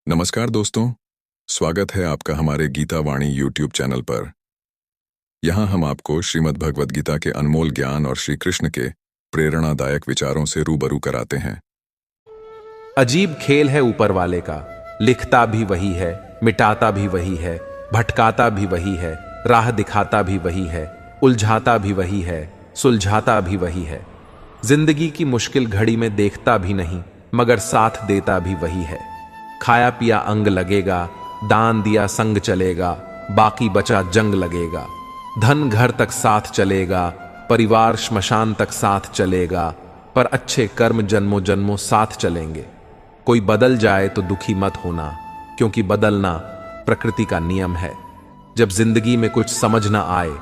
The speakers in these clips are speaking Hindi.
नमस्कार दोस्तों, स्वागत है आपका हमारे गीता वाणी यूट्यूब चैनल पर। यहाँ हम आपको श्रीमद् भगवद गीता के अनमोल ज्ञान और श्री कृष्ण के प्रेरणादायक विचारों से रूबरू कराते हैं। अजीब खेल है ऊपर वाले का, लिखता भी वही है, मिटाता भी वही है, भटकाता भी वही है, राह दिखाता भी वही है, उलझाता भी वही है, सुलझाता भी वही है। जिंदगी की मुश्किल घड़ी में देखता भी नहीं, मगर साथ देता भी वही है। खाया पिया अंग लगेगा, दान दिया संग चलेगा, बाकी बचा जंग लगेगा। धन घर तक साथ चलेगा, परिवार श्मशान तक साथ चलेगा, पर अच्छे कर्म जन्मों जन्मों साथ चलेंगे। कोई बदल जाए तो दुखी मत होना, क्योंकि बदलना प्रकृति का नियम है। जब जिंदगी में कुछ समझ ना आए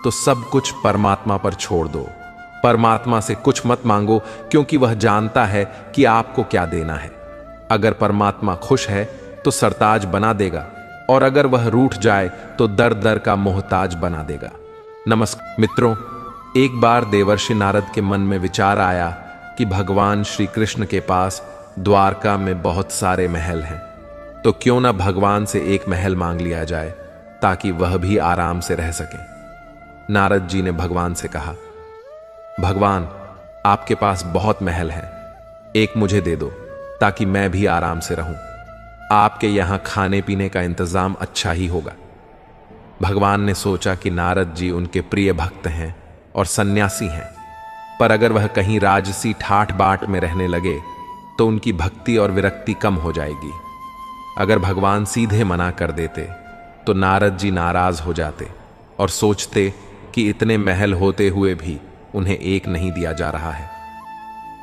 तो सब कुछ परमात्मा पर छोड़ दो। परमात्मा से कुछ मत मांगो, क्योंकि वह जानता है कि आपको क्या देना है। अगर परमात्मा खुश है तो सरताज बना देगा, और अगर वह रूठ जाए तो दर दर का मोहताज बना देगा। नमस्कार मित्रों, एक बार देवर्षि नारद के मन में विचार आया कि भगवान श्री कृष्ण के पास द्वारका में बहुत सारे महल हैं, तो क्यों ना भगवान से एक महल मांग लिया जाए ताकि वह भी आराम से रह सके। नारद जी ने भगवान से कहा, भगवान, आपके पास बहुत महल हैं, एक मुझे दे दो ताकि मैं भी आराम से रहूं। आपके यहां खाने पीने का इंतजाम अच्छा ही होगा। भगवान ने सोचा कि नारद जी उनके प्रिय भक्त हैं और सन्यासी हैं, पर अगर वह कहीं राजसी ठाठ बाट में रहने लगे तो उनकी भक्ति और विरक्ति कम हो जाएगी। अगर भगवान सीधे मना कर देते तो नारद जी नाराज हो जाते और सोचते कि इतने महल होते हुए भी उन्हें एक नहीं दिया जा रहा है।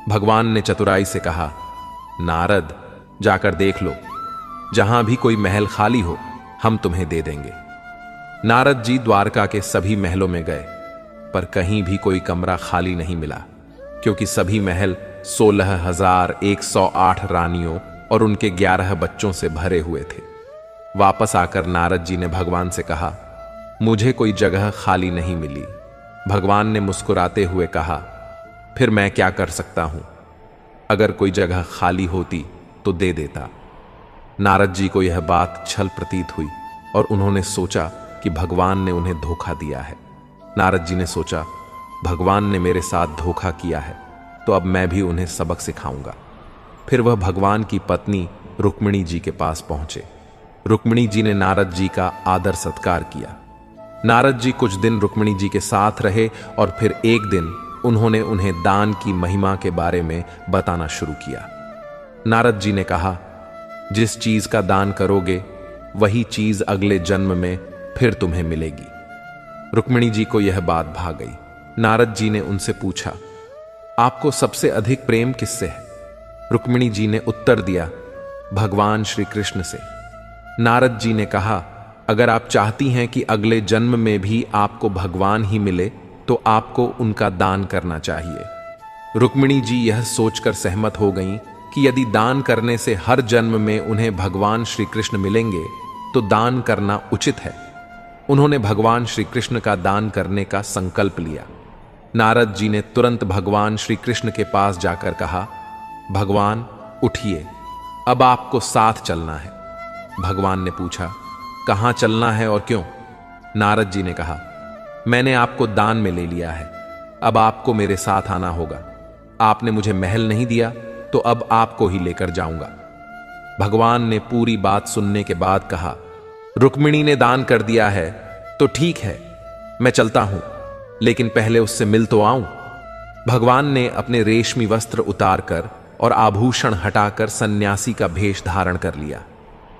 भगवान ने चतुराई से कहा, नारद, जाकर देख लो, जहां भी कोई महल खाली हो हम तुम्हें दे देंगे। नारद जी द्वारका के सभी महलों में गए, पर कहीं भी कोई कमरा खाली नहीं मिला, क्योंकि सभी महल 16,108 रानियों और उनके 11 बच्चों से भरे हुए थे। वापस आकर नारद जी ने भगवान से कहा, मुझे कोई जगह खाली नहीं मिली। भगवान ने मुस्कुराते हुए कहा, फिर मैं क्या कर सकता हूं? अगर कोई जगह खाली होती तो दे देता। नारद जी को यह बात छल प्रतीत हुई और उन्होंने सोचा कि भगवान ने उन्हें धोखा दिया है। नारद जी ने सोचा, भगवान ने मेरे साथ धोखा किया है तो अब मैं भी उन्हें सबक सिखाऊंगा। फिर वह भगवान की पत्नी रुक्मिणी जी के पास पहुंचे। रुक्मिणी जी ने नारद जी का आदर सत्कार किया। नारद जी कुछ दिन रुक्मिणी जी के साथ रहे और फिर एक दिन उन्होंने उन्हें दान की महिमा के बारे में बताना शुरू किया। नारद जी ने कहा, जिस चीज का दान करोगे वही चीज अगले जन्म में फिर तुम्हें मिलेगी। रुक्मिणी जी को यह बात भा गई। नारद जी ने उनसे पूछा, आपको सबसे अधिक प्रेम किससे है? रुक्मिणी जी ने उत्तर दिया, भगवान श्री कृष्ण से। नारद जी ने कहा, अगर आप चाहती हैं कि अगले जन्म में भी आपको भगवान ही मिले तो आपको उनका दान करना चाहिए। रुक्मिणी जी यह सोचकर सहमत हो गईं कि यदि दान करने से हर जन्म में उन्हें भगवान श्री कृष्ण मिलेंगे तो दान करना उचित है। उन्होंने भगवान श्री कृष्ण का दान करने का संकल्प लिया। नारद जी ने तुरंत भगवान श्री कृष्ण के पास जाकर कहा, भगवान उठिए, अब आपको साथ चलना है। भगवान ने पूछा, कहां चलना है और क्यों? नारद जी ने कहा, मैंने आपको दान में ले लिया है, अब आपको मेरे साथ आना होगा। आपने मुझे महल नहीं दिया तो अब आपको ही लेकर जाऊंगा। भगवान ने पूरी बात सुनने के बाद कहा, रुक्मिणी ने दान कर दिया है तो ठीक है, मैं चलता हूं, लेकिन पहले उससे मिल तो आऊं। भगवान ने अपने रेशमी वस्त्र उतारकर और आभूषण हटाकर सन्यासी का भेष धारण कर लिया।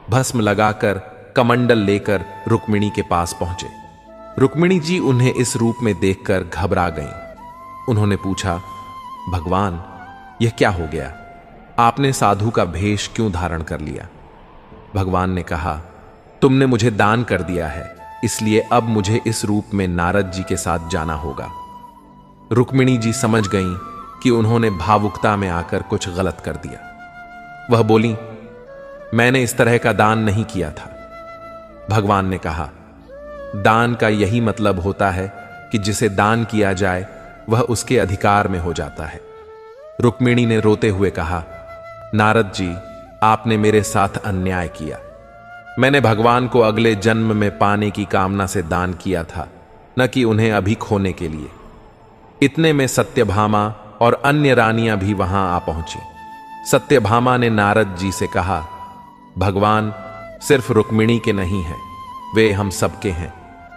भस्म लगाकर कमंडल लेकर रुक्मिणी के पास पहुंचे। रुक्मिणी जी उन्हें इस रूप में देखकर घबरा गईं। उन्होंने पूछा, भगवान, यह क्या हो गया? आपने साधु का भेष क्यों धारण कर लिया? भगवान ने कहा, तुमने मुझे दान कर दिया है, इसलिए अब मुझे इस रूप में नारद जी के साथ जाना होगा। रुक्मिणी जी समझ गईं कि उन्होंने भावुकता में आकर कुछ गलत कर दिया। वह बोली, मैंने इस तरह का दान नहीं किया था। भगवान ने कहा, दान का यही मतलब होता है कि जिसे दान किया जाए वह उसके अधिकार में हो जाता है। रुक्मिणी ने रोते हुए कहा, नारद जी, आपने मेरे साथ अन्याय किया। मैंने भगवान को अगले जन्म में पाने की कामना से दान किया था, न कि उन्हें अभी खोने के लिए। इतने में सत्यभामा और अन्य रानियां भी वहां आ पहुंची। सत्यभामा ने नारद जी से कहा, भगवान सिर्फ रुक्मिणी के नहीं हैं, वे हम सबके हैं,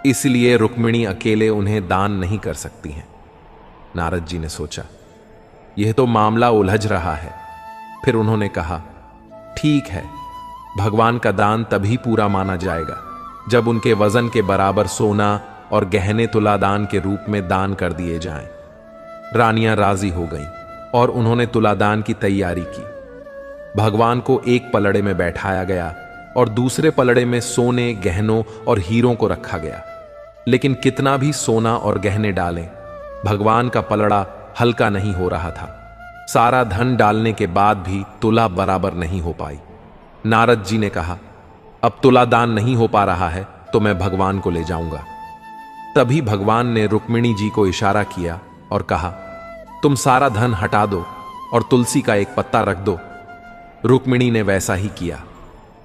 इसलिए रुक्मिणी अकेले उन्हें दान नहीं कर सकती हैं। नारद जी ने सोचा, यह तो मामला उलझ रहा है। फिर उन्होंने कहा, ठीक है, भगवान का दान तभी पूरा माना जाएगा जब उनके वजन के बराबर सोना और गहने तुलादान के रूप में दान कर दिए जाएं। रानियां राजी हो गईं और उन्होंने तुलादान की तैयारी की। भगवान को एक पलड़े में बैठाया गया और दूसरे पलड़े में सोने, गहनों और हीरों को रखा गया। लेकिन कितना भी सोना और गहने डालें, भगवान का पलड़ा हल्का नहीं हो रहा था। सारा धन डालने के बाद भी तुला बराबर नहीं हो पाई। नारद जी ने कहा, अब तुला दान नहीं हो पा रहा है तो मैं भगवान को ले जाऊंगा। तभी भगवान ने रुक्मिणी जी को इशारा किया और कहा, तुम सारा धन हटा दो और तुलसी का एक पत्ता रख दो। रुक्मिणी ने वैसा ही किया।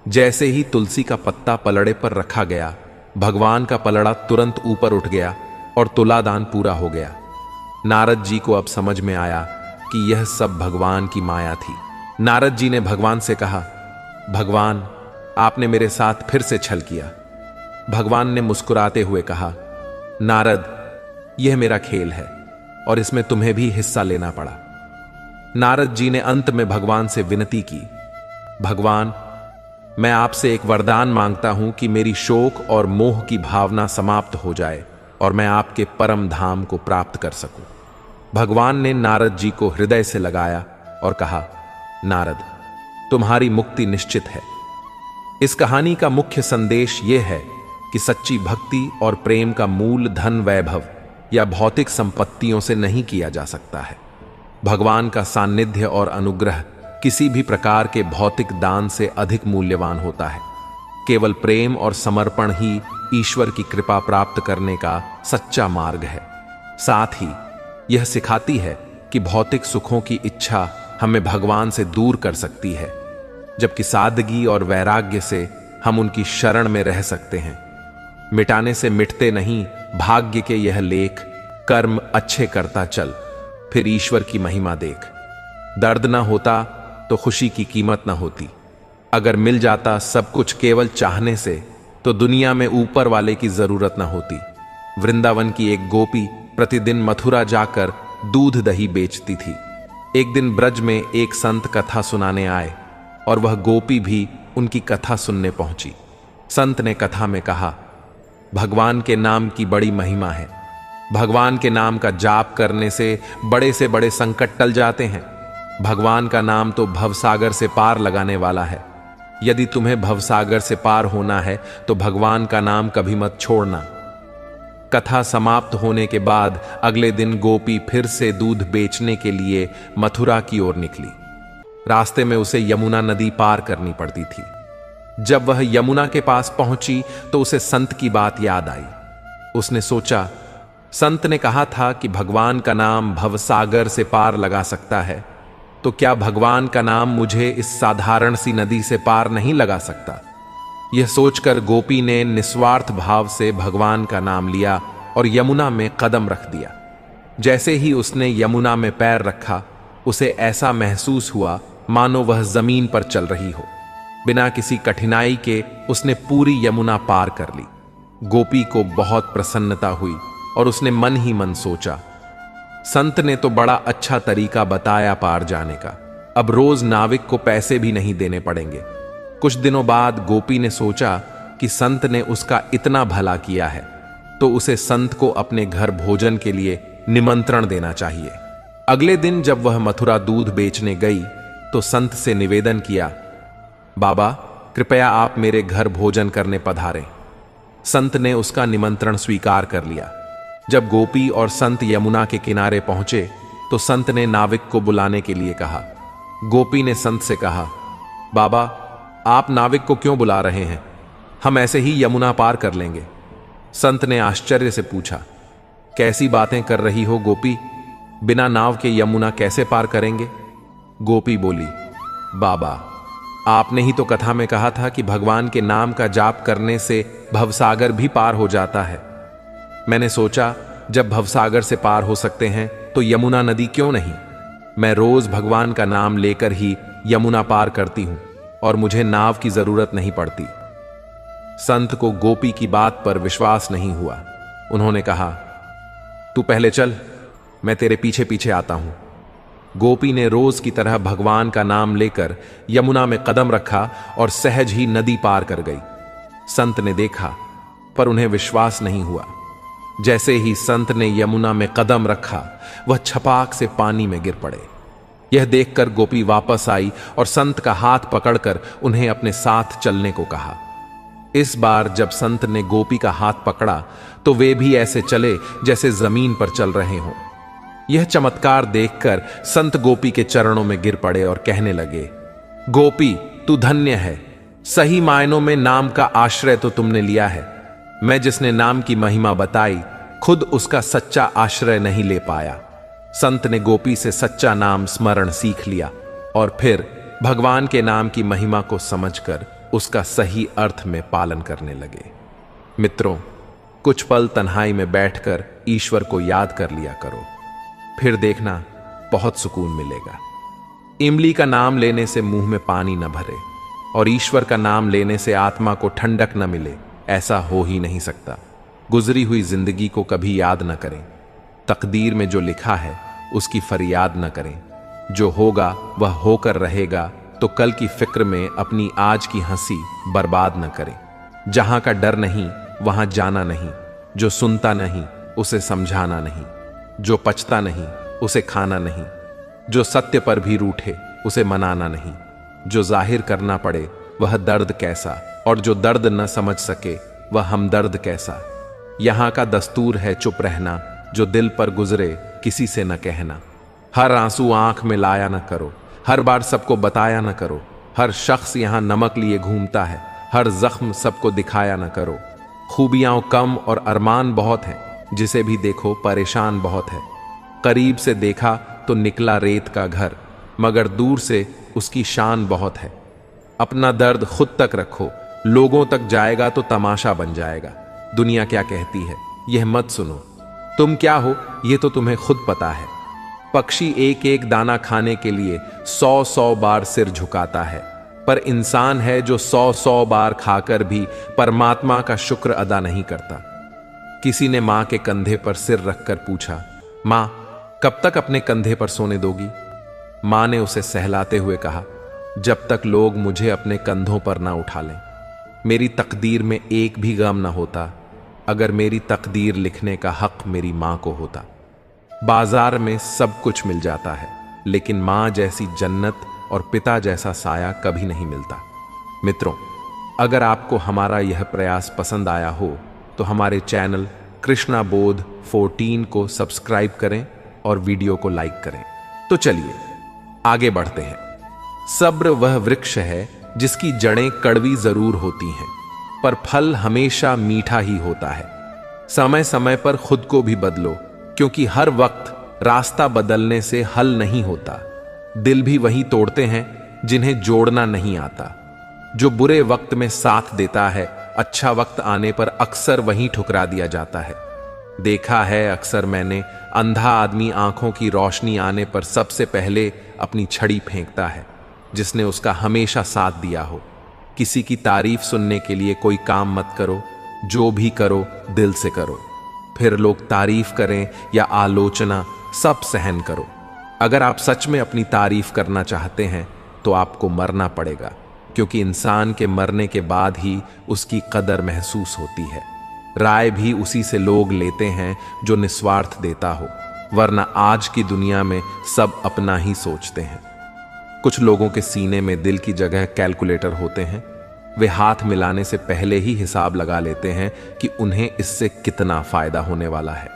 जैसे ही तुलसी का पत्ता पलड़े पर रखा गया, भगवान का पलड़ा तुरंत ऊपर उठ गया और तुलादान पूरा हो गया। नारद जी को अब समझ में आया कि यह सब भगवान की माया थी। नारद जी ने भगवान से कहा, भगवान, आपने मेरे साथ फिर से छल किया। भगवान ने मुस्कुराते हुए कहा, नारद, यह मेरा खेल है और इसमें तुम्हें भी हिस्सा लेना पड़ा। नारद जी ने अंत में भगवान से विनती की, भगवान, मैं आपसे एक वरदान मांगता हूं कि मेरी शोक और मोह की भावना समाप्त हो जाए और मैं आपके परम धाम को प्राप्त कर सकूं। भगवान ने नारद जी को हृदय से लगाया और कहा, नारद, तुम्हारी मुक्ति निश्चित है। इस कहानी का मुख्य संदेश यह है कि सच्ची भक्ति और प्रेम का मूल धन, वैभव या भौतिक संपत्तियों से नहीं किया जा सकता है। भगवान का सानिध्य और अनुग्रह किसी भी प्रकार के भौतिक दान से अधिक मूल्यवान होता है। केवल प्रेम और समर्पण ही ईश्वर की कृपा प्राप्त करने का सच्चा मार्ग है। साथ ही यह सिखाती है कि भौतिक सुखों की इच्छा हमें भगवान से दूर कर सकती है, जबकि सादगी और वैराग्य से हम उनकी शरण में रह सकते हैं। मिटाने से मिटते नहीं भाग्य के यह लेख, कर्म अच्छे करता चल, फिर ईश्वर की महिमा देख। दर्द ना होता तो खुशी की कीमत ना होती। अगर मिल जाता सब कुछ केवल चाहने से, तो दुनिया में ऊपर वाले की जरूरत ना होती। वृंदावन की एक गोपी प्रतिदिन मथुरा जाकर दूध दही बेचती थी। एक दिन ब्रज में एक संत कथा सुनाने आए और वह गोपी भी उनकी कथा सुनने पहुंची। संत ने कथा में कहा, भगवान के नाम की बड़ी महिमा है। भगवान के नाम का जाप करने से बड़े संकट टल जाते हैं। भगवान का नाम तो भवसागर से पार लगाने वाला है। यदि तुम्हें भवसागर से पार होना है तो भगवान का नाम कभी मत छोड़ना। कथा समाप्त होने के बाद अगले दिन गोपी फिर से दूध बेचने के लिए मथुरा की ओर निकली। रास्ते में उसे यमुना नदी पार करनी पड़ती थी। जब वह यमुना के पास पहुंची तो उसे संत की बात याद आई। उसने सोचा, संत ने कहा था कि भगवान का नाम भवसागर से पार लगा सकता है, तो क्या भगवान का नाम मुझे इस साधारण सी नदी से पार नहीं लगा सकता? यह सोचकर गोपी ने निस्वार्थ भाव से भगवान का नाम लिया और यमुना में कदम रख दिया। जैसे ही उसने यमुना में पैर रखा, उसे ऐसा महसूस हुआ मानो वह जमीन पर चल रही हो। बिना किसी कठिनाई के उसने पूरी यमुना पार कर ली। गोपी को बहुत प्रसन्नता हुई और उसने मन ही मन सोचा, संत ने तो बड़ा अच्छा तरीका बताया पार जाने का। अब रोज नाविक को पैसे भी नहीं देने पड़ेंगे। कुछ दिनों बाद गोपी ने सोचा कि संत ने उसका इतना भला किया है तो उसे संत को अपने घर भोजन के लिए निमंत्रण देना चाहिए। अगले दिन जब वह मथुरा दूध बेचने गई तो संत से निवेदन किया, बाबा, कृपया आप मेरे घर भोजन करने पधारें। संत ने उसका निमंत्रण स्वीकार कर लिया। जब गोपी और संत यमुना के किनारे पहुंचे तो संत ने नाविक को बुलाने के लिए कहा। गोपी ने संत से कहा, बाबा, आप नाविक को क्यों बुला रहे हैं? हम ऐसे ही यमुना पार कर लेंगे। संत ने आश्चर्य से पूछा, कैसी बातें कर रही हो गोपी? बिना नाव के यमुना कैसे पार करेंगे? गोपी बोली, बाबा, आपने ही तो कथा में कहा था कि भगवान के नाम का जाप करने से भवसागर भी पार हो जाता है। मैंने सोचा जब भवसागर से पार हो सकते हैं तो यमुना नदी क्यों नहीं। मैं रोज भगवान का नाम लेकर ही यमुना पार करती हूं और मुझे नाव की जरूरत नहीं पड़ती। संत को गोपी की बात पर विश्वास नहीं हुआ। उन्होंने कहा, तू पहले चल, मैं तेरे पीछे पीछे आता हूं। गोपी ने रोज की तरह भगवान का नाम लेकर यमुना में कदम रखा और सहज ही नदी पार कर गई। संत ने देखा पर उन्हें विश्वास नहीं हुआ। जैसे ही संत ने यमुना में कदम रखा, वह छपाक से पानी में गिर पड़े। यह देखकर गोपी वापस आई और संत का हाथ पकड़कर उन्हें अपने साथ चलने को कहा। इस बार जब संत ने गोपी का हाथ पकड़ा तो वे भी ऐसे चले जैसे जमीन पर चल रहे हों। यह चमत्कार देखकर संत गोपी के चरणों में गिर पड़े और कहने लगे, गोपी तू धन्य है, सही मायनों में नाम का आश्रय तो तुमने लिया है। मैं जिसने नाम की महिमा बताई, खुद उसका सच्चा आश्रय नहीं ले पाया। संत ने गोपी से सच्चा नाम स्मरण सीख लिया और फिर भगवान के नाम की महिमा को समझकर उसका सही अर्थ में पालन करने लगे। मित्रों, कुछ पल तन्हाई में बैठकर ईश्वर को याद कर लिया करो, फिर देखना बहुत सुकून मिलेगा। इमली का नाम लेने से मुंह में पानी न भरे और ईश्वर का नाम लेने से आत्मा को ठंडक न मिले, ऐसा हो ही नहीं सकता। गुजरी हुई जिंदगी को कभी याद न करें। तकदीर में जो लिखा है उसकी फरियाद न करें। जो होगा वह होकर रहेगा, तो कल की फिक्र में अपनी आज की हंसी बर्बाद न करें। जहां का डर नहीं वहां जाना नहीं। जो सुनता नहीं उसे समझाना नहीं। जो पचता नहीं उसे खाना नहीं। जो सत्य पर भी रूठे उसे मनाना नहीं। जो जाहिर करना पड़े वह दर्द कैसा, और जो दर्द न समझ सके वह हमदर्द कैसा। यहां का दस्तूर है चुप रहना, जो दिल पर गुजरे किसी से न कहना। हर आंसू आंख में लाया न करो, हर बार सबको बताया न करो। हर शख्स यहां नमक लिए घूमता है, हर जख्म सबको दिखाया न करो। खूबियां कम और अरमान बहुत हैं, जिसे भी देखो परेशान बहुत है। करीब से देखा तो निकला रेत का घर, मगर दूर से उसकी शान बहुत है। अपना दर्द खुद तक रखो, लोगों तक जाएगा तो तमाशा बन जाएगा। दुनिया क्या कहती है यह मत सुनो। तुम क्या हो यह तो तुम्हें खुद पता है। पक्षी एक एक दाना खाने के लिए 100-100 बार सिर झुकाता है, पर इंसान है जो 100-100 बार खाकर भी परमात्मा का शुक्र अदा नहीं करता। किसी ने मां के कंधे पर सिर रखकर पूछा, मां कब तक अपने कंधे पर सोने दोगी? मां ने उसे सहलाते हुए कहा, जब तक लोग मुझे अपने कंधों पर ना उठा लें। मेरी तकदीर में एक भी गम ना होता अगर मेरी तकदीर लिखने का हक मेरी मां को होता। बाजार में सब कुछ मिल जाता है, लेकिन मां जैसी जन्नत और पिता जैसा साया कभी नहीं मिलता। मित्रों, अगर आपको हमारा यह प्रयास पसंद आया हो तो हमारे चैनल कृष्णा बोध 14 को सब्सक्राइब करें और वीडियो को लाइक करें। तो चलिए आगे बढ़ते हैं। सब्र वह वृक्ष है जिसकी जड़ें कड़वी जरूर होती हैं, पर फल हमेशा मीठा ही होता है। समय समय पर खुद को भी बदलो, क्योंकि हर वक्त रास्ता बदलने से हल नहीं होता। दिल भी वही तोड़ते हैं जिन्हें जोड़ना नहीं आता। जो बुरे वक्त में साथ देता है, अच्छा वक्त आने पर अक्सर वहीं ठुकरा दिया जाता है। देखा है अक्सर मैंने, अंधा आदमी आंखों की रोशनी आने पर सबसे पहले अपनी छड़ी फेंकता है, जिसने उसका हमेशा साथ दिया हो। किसी की तारीफ सुनने के लिए कोई काम मत करो, जो भी करो दिल से करो। फिर लोग तारीफ करें या आलोचना, सब सहन करो। अगर आप सच में अपनी तारीफ करना चाहते हैं तो आपको मरना पड़ेगा, क्योंकि इंसान के मरने के बाद ही उसकी कदर महसूस होती है। राय भी उसी से लोग लेते हैं जो निस्वार्थ देता हो, वरना आज की दुनिया में सब अपना ही सोचते हैं। कुछ लोगों के सीने में दिल की जगह कैलकुलेटर होते हैं। वे हाथ मिलाने से पहले ही हिसाब लगा लेते हैं कि उन्हें इससे कितना फायदा होने वाला है।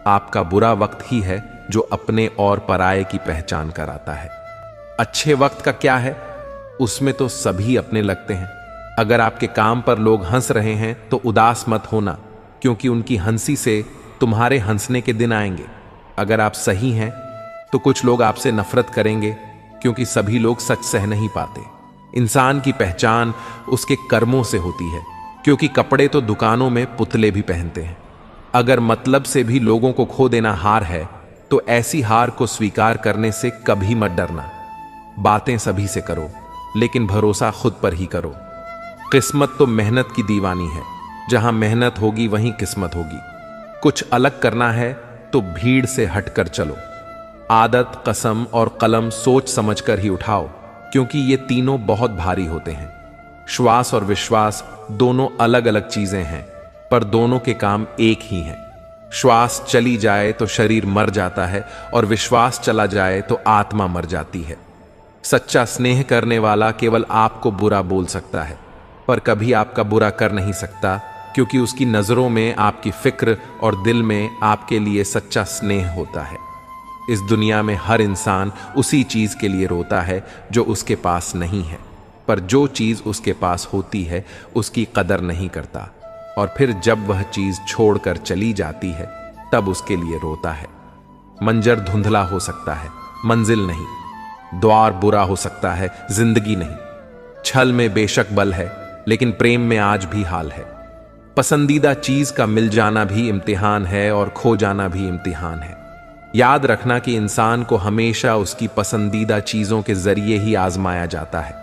आपका बुरा वक्त ही है जो अपने और पराये की पहचान कराता है। अच्छे वक्त का क्या है, उसमें तो सभी अपने लगते हैं। अगर आपके काम पर लोग हंस रहे हैं तो उदास मत होना, क्योंकि उनकी हंसी से तुम्हारे हंसने के दिन आएंगे। अगर आप सही हैं तो कुछ लोग आपसे नफरत करेंगे, क्योंकि सभी लोग सच सह नहीं पाते। इंसान की पहचान उसके कर्मों से होती है, क्योंकि कपड़े तो दुकानों में पुतले भी पहनते हैं। अगर मतलब से भी लोगों को खो देना हार है, तो ऐसी हार को स्वीकार करने से कभी मत डरना। बातें सभी से करो, लेकिन भरोसा खुद पर ही करो। किस्मत तो मेहनत की दीवानी है, जहां मेहनत होगी वहीं किस्मत होगी। कुछ अलग करना है तो भीड़ से हटकर चलो। आदत, कसम और कलम सोच समझकर ही उठाओ, क्योंकि ये तीनों बहुत भारी होते हैं। श्वास और विश्वास दोनों अलग अलग चीजें हैं, पर दोनों के काम एक ही हैं। श्वास चली जाए तो शरीर मर जाता है, और विश्वास चला जाए तो आत्मा मर जाती है। सच्चा स्नेह करने वाला केवल आपको बुरा बोल सकता है, पर कभी आपका बुरा कर नहीं सकता, क्योंकि उसकी नजरों में आपकी फिक्र और दिल में आपके लिए सच्चा स्नेह होता है। इस दुनिया में हर इंसान उसी चीज के लिए रोता है जो उसके पास नहीं है, पर जो चीज उसके पास होती है उसकी कदर नहीं करता, और फिर जब वह चीज छोड़कर चली जाती है तब उसके लिए रोता है। मंजर धुंधला हो सकता है, मंजिल नहीं। द्वार बुरा हो सकता है, जिंदगी नहीं। छल में बेशक बल है, लेकिन प्रेम में आज भी हाल है। पसंदीदा चीज का मिल जाना भी इम्तिहान है, और खो जाना भी इम्तिहान है। याद रखना कि इंसान को हमेशा उसकी पसंदीदा चीजों के जरिए ही आजमाया जाता है।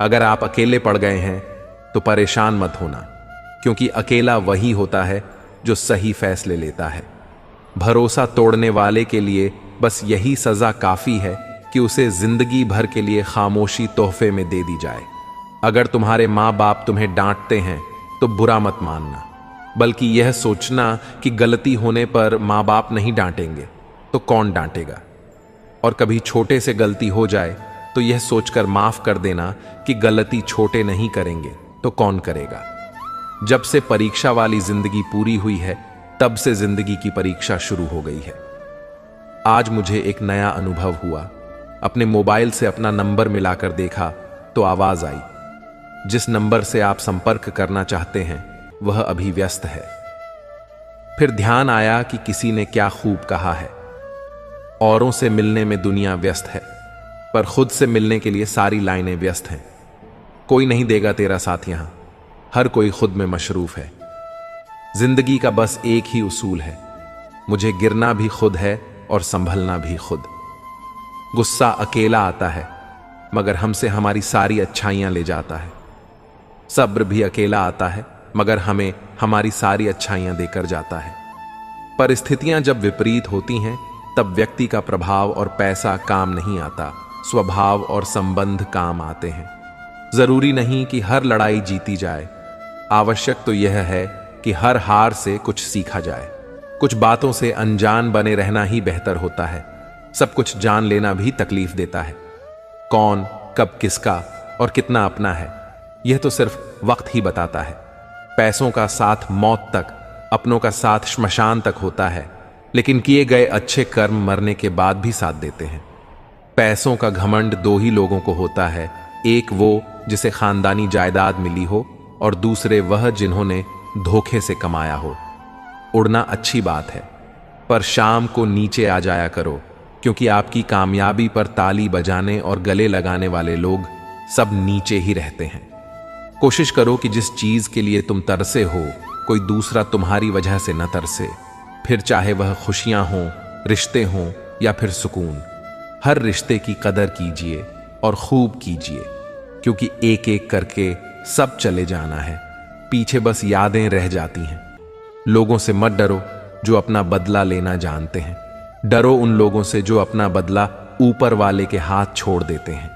अगर आप अकेले पड़ गए हैं तो परेशान मत होना, क्योंकि अकेला वही होता है जो सही फैसले लेता है। भरोसा तोड़ने वाले के लिए बस यही सजा काफी है कि उसे जिंदगी भर के लिए खामोशी तोहफे में दे दी जाए। अगर तुम्हारे माँ बाप तुम्हें डांटते हैं तो बुरा मत मानना, बल्कि यह सोचना कि गलती होने पर माँ बाप नहीं डांटेंगे तो कौन डांटेगा। और कभी छोटे से गलती हो जाए तो यह सोचकर माफ कर देना कि गलती छोटे नहीं करेंगे तो कौन करेगा। जब से परीक्षा वाली जिंदगी पूरी हुई है, तब से जिंदगी की परीक्षा शुरू हो गई है। आज मुझे एक नया अनुभव हुआ। अपने मोबाइल से अपना नंबर मिलाकर देखा तो आवाज आई, जिस नंबर से आप संपर्क करना चाहते हैं वह अभी व्यस्त है। फिर ध्यान आया कि किसी ने क्या खूब कहा है, औरों से मिलने में दुनिया व्यस्त है, पर खुद से मिलने के लिए सारी लाइनें व्यस्त हैं। कोई नहीं देगा तेरा साथ यहां, हर कोई खुद में मशरूफ है। जिंदगी का बस एक ही उसूल है, मुझे गिरना भी खुद है और संभलना भी खुद। गुस्सा अकेला आता है, मगर हमसे हमारी सारी अच्छाइयां ले जाता है। सब्र भी अकेला आता है, मगर हमें हमारी सारी अच्छाइयां देकर जाता है। परिस्थितियां जब विपरीत होती हैं, तब व्यक्ति का प्रभाव और पैसा काम नहीं आता, स्वभाव और संबंध काम आते हैं। जरूरी नहीं कि हर लड़ाई जीती जाए, आवश्यक तो यह है कि हर हार से कुछ सीखा जाए। कुछ बातों से अनजान बने रहना ही बेहतर होता है। सब कुछ जान लेना भी तकलीफ देता है। कौन, कब, किसका और कितना अपना है, यह तो सिर्फ वक्त ही बताता है। पैसों का साथ मौत तक, अपनों का साथ श्मशान तक होता है, लेकिन किए गए अच्छे कर्म मरने के बाद भी साथ देते हैं। पैसों का घमंड दो ही लोगों को होता है, एक वो जिसे खानदानी जायदाद मिली हो, और दूसरे वह जिन्होंने धोखे से कमाया हो। उड़ना अच्छी बात है, पर शाम को नीचे आ जाया करो, क्योंकि आपकी कामयाबी पर ताली बजाने और गले लगाने वाले लोग सब नीचे ही रहते हैं। कोशिश करो कि जिस चीज के लिए तुम तरसे हो, कोई दूसरा तुम्हारी वजह से न तरसे, फिर चाहे वह खुशियां हों, रिश्ते हों या फिर सुकून। हर रिश्ते की कदर कीजिए और खूब कीजिए, क्योंकि एक एक करके सब चले जाना है, पीछे बस यादें रह जाती हैं। लोगों से मत डरो जो अपना बदला लेना जानते हैं, डरो उन लोगों से जो अपना बदला ऊपर वाले के हाथ छोड़ देते हैं।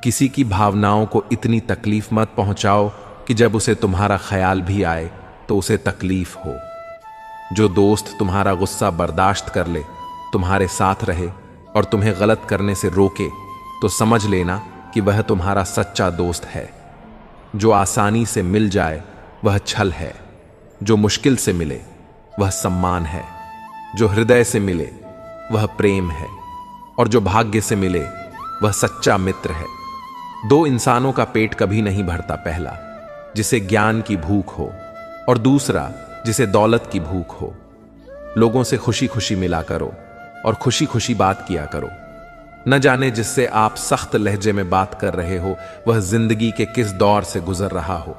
किसी की भावनाओं को इतनी तकलीफ मत पहुंचाओ कि जब उसे तुम्हारा ख्याल भी आए तो उसे तकलीफ हो। जो दोस्त तुम्हारा गुस्सा बर्दाश्त कर ले, तुम्हारे साथ रहे और तुम्हें गलत करने से रोके, तो समझ लेना कि वह तुम्हारा सच्चा दोस्त है। जो आसानी से मिल जाए वह छल है, जो मुश्किल से मिले वह सम्मान है, जो हृदय से मिले वह प्रेम है, और जो भाग्य से मिले वह सच्चा मित्र है। दो इंसानों का पेट कभी नहीं भरता, पहला जिसे ज्ञान की भूख हो और दूसरा जिसे दौलत की भूख हो। लोगों से खुशी खुशी मिला करो और खुशी खुशी बात किया करो। न जाने जिससे आप सख्त लहजे में बात कर रहे हो वह जिंदगी के किस दौर से गुजर रहा हो।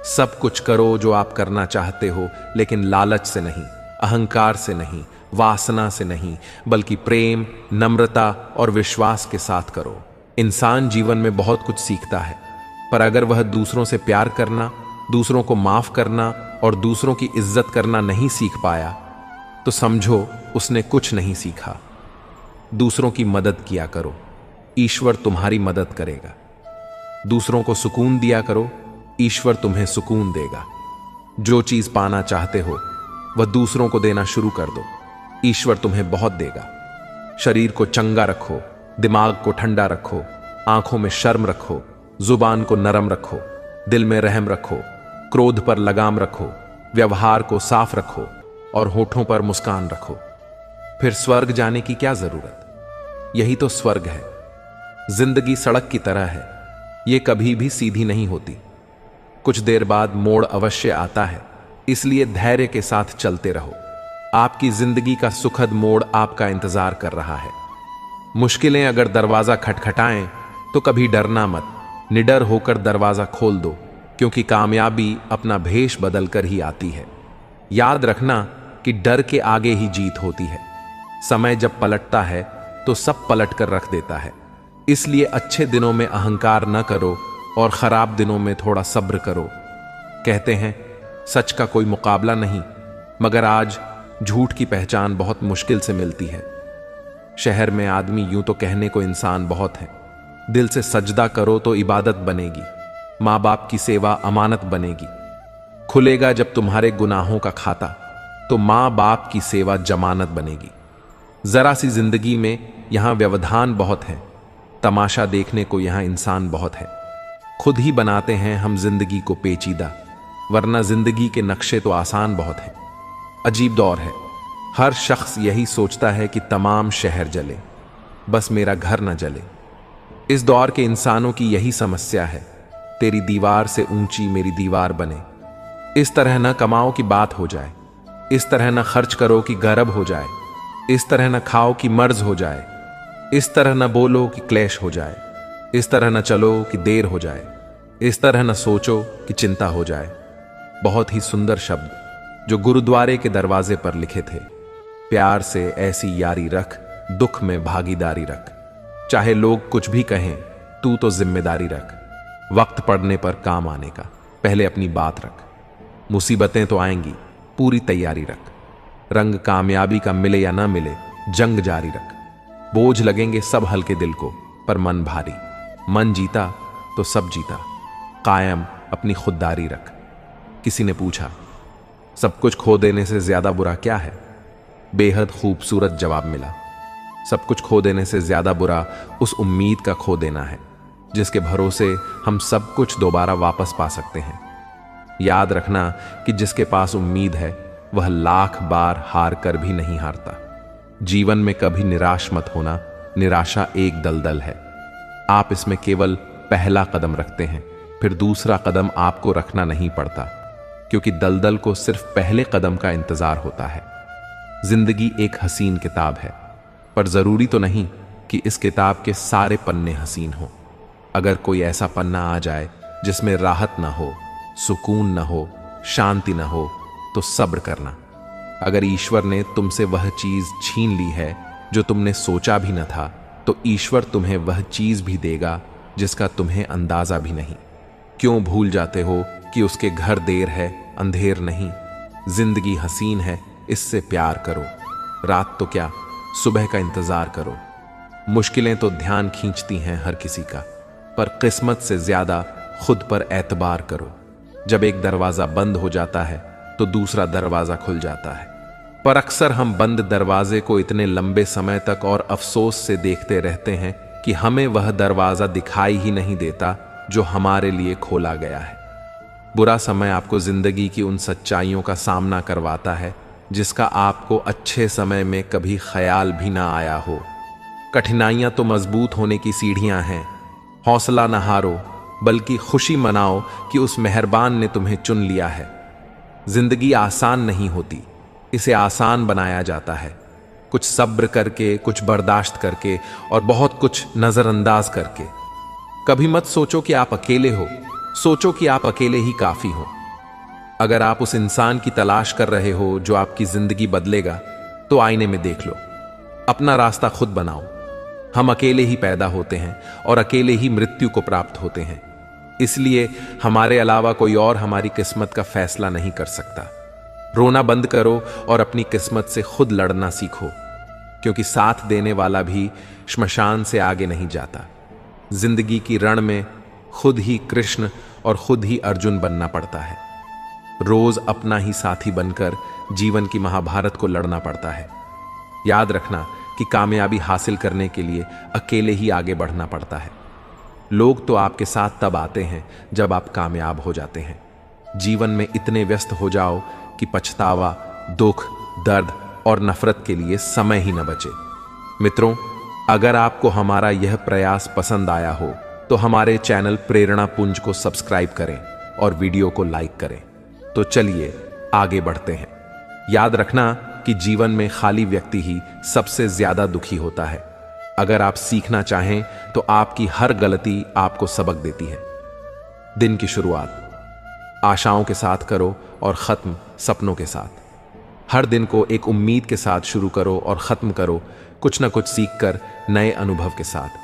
सब कुछ करो जो आप करना चाहते हो, लेकिन लालच से नहीं, अहंकार से नहीं, वासना से नहीं, बल्कि प्रेम, नम्रता और विश्वास के साथ करो। इंसान जीवन में बहुत कुछ सीखता है, पर अगर वह दूसरों से प्यार करना, दूसरों को माफ करना और दूसरों की इज्जत करना नहीं सीख पाया तो समझो उसने कुछ नहीं सीखा। दूसरों की मदद किया करो, ईश्वर तुम्हारी मदद करेगा। दूसरों को सुकून दिया करो, ईश्वर तुम्हें सुकून देगा। जो चीज पाना चाहते हो वह दूसरों को देना शुरू कर दो, ईश्वर तुम्हें बहुत देगा। शरीर को चंगा रखो, दिमाग को ठंडा रखो, आंखों में शर्म रखो, जुबान को नरम रखो, दिल में रहम रखो, क्रोध पर लगाम रखो, व्यवहार को साफ रखो और होठों पर मुस्कान रखो। फिर स्वर्ग जाने की क्या जरूरत? यही तो स्वर्ग है। जिंदगी सड़क की तरह है, ये कभी भी सीधी नहीं होती। कुछ देर बाद मोड़ अवश्य आता है, इसलिए धैर्य के साथ चलते रहो। आपकी जिंदगी का सुखद मोड़ आपका इंतजार कर रहा है। मुश्किलें अगर दरवाजा खटखटाएं तो कभी डरना मत, निडर होकर दरवाजा खोल दो, क्योंकि कामयाबी अपना भेष बदलकर ही आती है। याद रखना कि डर के आगे ही जीत होती है। समय जब पलटता है तो सब पलट कर रख देता है। इसलिए अच्छे दिनों में अहंकार न करो और खराब दिनों में थोड़ा सब्र करो। कहते हैं सच का कोई मुकाबला नहीं, मगर आज झूठ की पहचान बहुत मुश्किल से मिलती है। शहर में आदमी यूं तो कहने को इंसान बहुत है। दिल से सजदा करो तो इबादत बनेगी, माँ बाप की सेवा अमानत बनेगी। खुलेगा जब तुम्हारे गुनाहों का खाता तो माँ बाप की सेवा जमानत बनेगी। जरा सी जिंदगी में यहां व्यवधान बहुत है, तमाशा देखने को यहां इंसान बहुत है। खुद ही बनाते हैं हम जिंदगी को पेचीदा, वरना जिंदगी के नक्शे तो आसान बहुत हैं। अजीब दौर है, हर शख्स यही सोचता है कि तमाम शहर जले, बस मेरा घर न जले। इस दौर के इंसानों की यही समस्या है, तेरी दीवार से ऊंची मेरी दीवार बने। इस तरह न कमाओ कि बात हो जाए, इस तरह न खर्च करो कि गरब हो जाए, इस तरह न खाओ कि मर्ज हो जाए, इस तरह न बोलो कि क्लेश हो जाए, इस तरह न चलो कि देर हो जाए, इस तरह न सोचो कि चिंता हो जाए। बहुत ही सुंदर शब्द जो गुरुद्वारे के दरवाजे पर लिखे थे। प्यार से ऐसी यारी रख, दुख में भागीदारी रख। चाहे लोग कुछ भी कहें, तू तो जिम्मेदारी रख। वक्त पड़ने पर काम आने का पहले अपनी बात रख। मुसीबतें तो आएंगी, पूरी तैयारी रख। रंग कामयाबी का मिले या ना मिले, जंग जारी रख। बोझ लगेंगे सब हल्के दिल को, पर मन भारी। मन जीता तो सब जीता, कायम अपनी खुददारी रख। किसी ने पूछा, सब कुछ खो देने से ज्यादा बुरा क्या है? बेहद खूबसूरत जवाब मिला, सब कुछ खो देने से ज्यादा बुरा उस उम्मीद का खो देना है जिसके भरोसे हम सब कुछ दोबारा वापस पा सकते हैं। याद रखना कि जिसके पास उम्मीद है वह लाख बार हार कर भी नहीं हारता। जीवन में कभी निराश मत होना, निराशा एक दलदल है। आप इसमें केवल पहला कदम रखते हैं, फिर दूसरा कदम आपको रखना नहीं पड़ता, क्योंकि दलदल को सिर्फ पहले कदम का इंतजार होता है। जिंदगी एक हसीन किताब है, पर जरूरी तो नहीं कि इस किताब के सारे पन्ने हसीन हो। अगर कोई ऐसा पन्ना आ जाए जिसमें राहत ना हो, सुकून ना हो, शांति ना हो, तो सब्र करना। अगर ईश्वर ने तुमसे वह चीज छीन ली है जो तुमने सोचा भी न था, तो ईश्वर तुम्हें वह चीज भी देगा जिसका तुम्हें अंदाजा भी नहीं। क्यों भूल जाते हो कि उसके घर देर है, अंधेर नहीं। जिंदगी हसीन है, इससे प्यार करो। रात तो क्या, सुबह का इंतजार करो। मुश्किलें तो ध्यान खींचती हैं हर किसी का, पर किस्मत से ज्यादा खुद पर एतबार करो। जब एक दरवाजा बंद हो जाता है तो दूसरा दरवाजा खुल जाता है, पर अक्सर हम बंद दरवाजे को इतने लंबे समय तक और अफसोस से देखते रहते हैं कि हमें वह दरवाजा दिखाई ही नहीं देता जो हमारे लिए खोला गया है। बुरा समय आपको जिंदगी की उन सच्चाइयों का सामना करवाता है जिसका आपको अच्छे समय में कभी ख्याल भी ना आया हो। कठिनाइयां तो मजबूत होने की सीढ़ियां हैं। हौसला न हारो, बल्कि खुशी मनाओ कि उस मेहरबान ने तुम्हें चुन लिया है। जिंदगी आसान नहीं होती, इसे आसान बनाया जाता है। कुछ सब्र करके, कुछ बर्दाश्त करके और बहुत कुछ नजरअंदाज करके। कभी मत सोचो कि आप अकेले हो, सोचो कि आप अकेले ही काफी हो। अगर आप उस इंसान की तलाश कर रहे हो जो आपकी जिंदगी बदलेगा, तो आईने में देख लो, अपना रास्ता खुद बनाओ। हम अकेले ही पैदा होते हैं और अकेले ही मृत्यु को प्राप्त होते हैं, इसलिए हमारे अलावा कोई और हमारी किस्मत का फैसला नहीं कर सकता। रोना बंद करो और अपनी किस्मत से खुद लड़ना सीखो, क्योंकि साथ देने वाला भी श्मशान से आगे नहीं जाता। जिंदगी की रण में खुद ही कृष्ण और खुद ही अर्जुन बनना पड़ता है। रोज अपना ही साथी बनकर जीवन की महाभारत को लड़ना पड़ता है। याद रखना कि कामयाबी हासिल करने के लिए अकेले ही आगे बढ़ना पड़ता है। लोग तो आपके साथ तब आते हैं जब आप कामयाब हो जाते हैं। जीवन में इतने व्यस्त हो जाओ कि पछतावा, दुख, दर्द और नफरत के लिए समय ही न बचे। मित्रों, अगर आपको हमारा यह प्रयास पसंद आया हो तो हमारे चैनल प्रेरणा पुंज को सब्सक्राइब करें और वीडियो को लाइक करें। तो चलिए आगे बढ़ते हैं। याद रखना कि जीवन में खाली व्यक्ति ही सबसे ज्यादा दुखी होता है। अगर आप सीखना चाहें तो आपकी हर गलती आपको सबक देती है। दिन की शुरुआत आशाओं के साथ करो और खत्म सपनों के साथ। हर दिन को एक उम्मीद के साथ शुरू करो और खत्म करो कुछ न कुछ सीखकर नए अनुभव के साथ।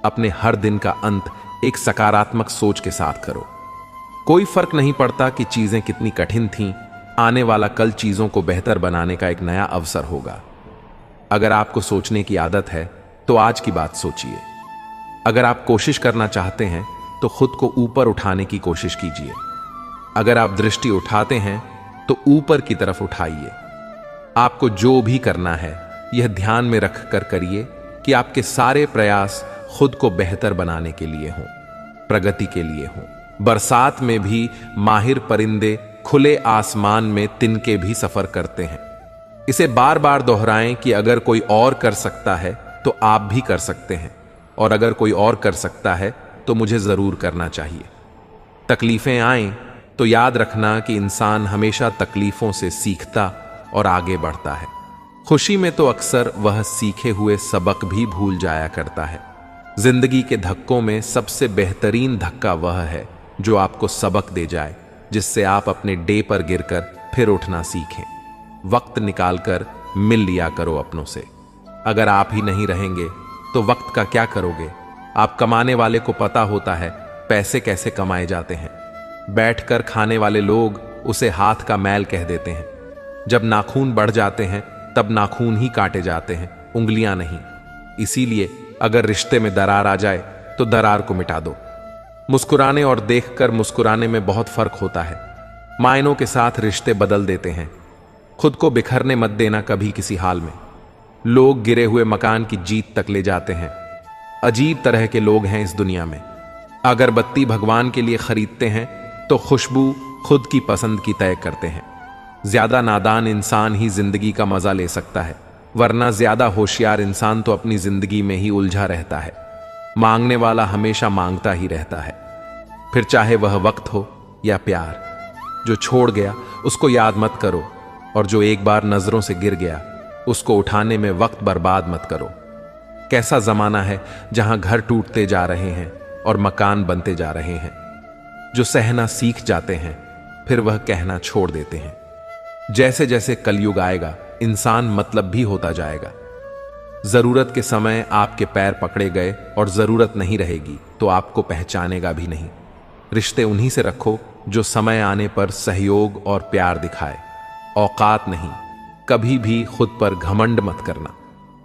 अपने हर दिन का अंत एक सकारात्मक सोच के साथ करो। कोई फर्क नहीं पड़ता कि चीजें कितनी कठिन थीं, आने वाला कल चीजों को बेहतर बनाने का एक नया अवसर होगा। अगर आपको सोचने की आदत है तो आज की बात सोचिए। अगर आप कोशिश करना चाहते हैं तो खुद को ऊपर उठाने की कोशिश कीजिए। अगर आप दृष्टि उठाते हैं तो ऊपर की तरफ उठाइए। आपको जो भी करना है यह ध्यान में रख कर करिए कि आपके सारे प्रयास खुद को बेहतर बनाने के लिए हों, प्रगति के लिए हों। बरसात में भी माहिर परिंदे खुले आसमान में तिनके भी सफर करते हैं। इसे बार बार दोहराएं कि अगर कोई और कर सकता है तो आप भी कर सकते हैं, और अगर कोई और कर सकता है तो मुझे जरूर करना चाहिए। तकलीफें आएं तो याद रखना कि इंसान हमेशा तकलीफों से सीखता और आगे बढ़ता है। खुशी में तो अक्सर वह सीखे हुए सबक भी भूल जाया करता है। जिंदगी के धक्कों में सबसे बेहतरीन धक्का वह है जो आपको सबक दे जाए, जिससे आप अपने डे पर गिरकर फिर उठना सीखें। वक्त निकालकर मिल लिया करो अपनों से। अगर आप ही नहीं रहेंगे तो वक्त का क्या करोगे? आप कमाने वाले को पता होता है पैसे कैसे कमाए जाते हैं। बैठकर खाने वाले लोग उसे हाथ का मैल कह देते हैं। जब नाखून बढ़ जाते हैं तब नाखून ही काटे जाते हैं, उंगलियां नहीं। इसीलिए अगर रिश्ते में दरार आ जाए तो दरार को मिटा दो। मुस्कुराने और देखकर मुस्कुराने में बहुत फर्क होता है। मायनों के साथ रिश्ते बदल देते हैं। खुद को बिखरने मत देना कभी किसी हाल में। लोग गिरे हुए मकान की जीत तक ले जाते हैं। अजीब तरह के लोग हैं इस दुनिया में। अगरबत्ती भगवान के लिए खरीदते हैं तो खुशबू खुद की पसंद की तय करते हैं। ज्यादा नादान इंसान ही जिंदगी का मजा ले सकता है, वरना ज्यादा होशियार इंसान तो अपनी जिंदगी में ही उलझा रहता है। मांगने वाला हमेशा मांगता ही रहता है, फिर चाहे वह वक्त हो या प्यार। जो छोड़ गया उसको याद मत करो, और जो एक बार नजरों से गिर गया उसको उठाने में वक्त बर्बाद मत करो। कैसा जमाना है जहां घर टूटते जा रहे हैं और मकान बनते जा रहे हैं। जो सहना सीख जाते हैं फिर वह कहना छोड़ देते हैं। जैसे जैसे कलयुग आएगा इंसान मतलब भी होता जाएगा। जरूरत के समय आपके पैर पकड़े गए और जरूरत नहीं रहेगी तो आपको पहचानेगा भी नहीं। रिश्ते उन्हीं से रखो जो समय आने पर सहयोग और प्यार दिखाए। औकात नहीं, कभी भी खुद पर घमंड मत करना।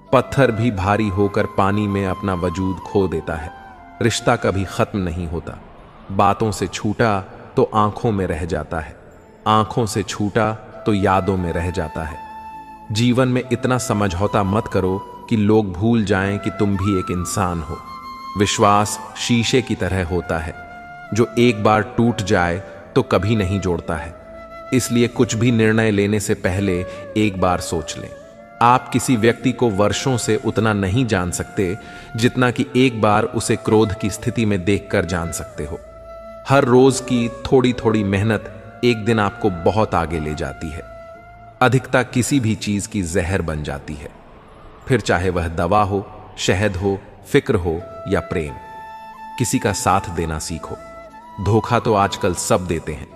पत्थर भी भारी होकर पानी में अपना वजूद खो देता है। रिश्ता कभी खत्म नहीं होता। बातों से छूटा तो आंखों में रह जाता है, आंखों से छूटा तो यादों में रह जाता है। जीवन में इतना समझौता मत करो कि लोग भूल जाएं कि तुम भी एक इंसान हो। विश्वास शीशे की तरह होता है, जो एक बार टूट जाए तो कभी नहीं जोड़ता है। इसलिए कुछ भी निर्णय लेने से पहले एक बार सोच लें। आप किसी व्यक्ति को वर्षों से उतना नहीं जान सकते जितना कि एक बार उसे क्रोध की स्थिति में देखकर जान सकते हो। हर रोज की थोड़ी थोड़ी मेहनत एक दिन आपको बहुत आगे ले जाती है। अधिकता किसी भी चीज की जहर बन जाती है। फिर चाहे वह दवा हो, शहद हो, फिक्र हो या प्रेम। किसी का साथ देना सीखो। धोखा तो आजकल सब देते हैं।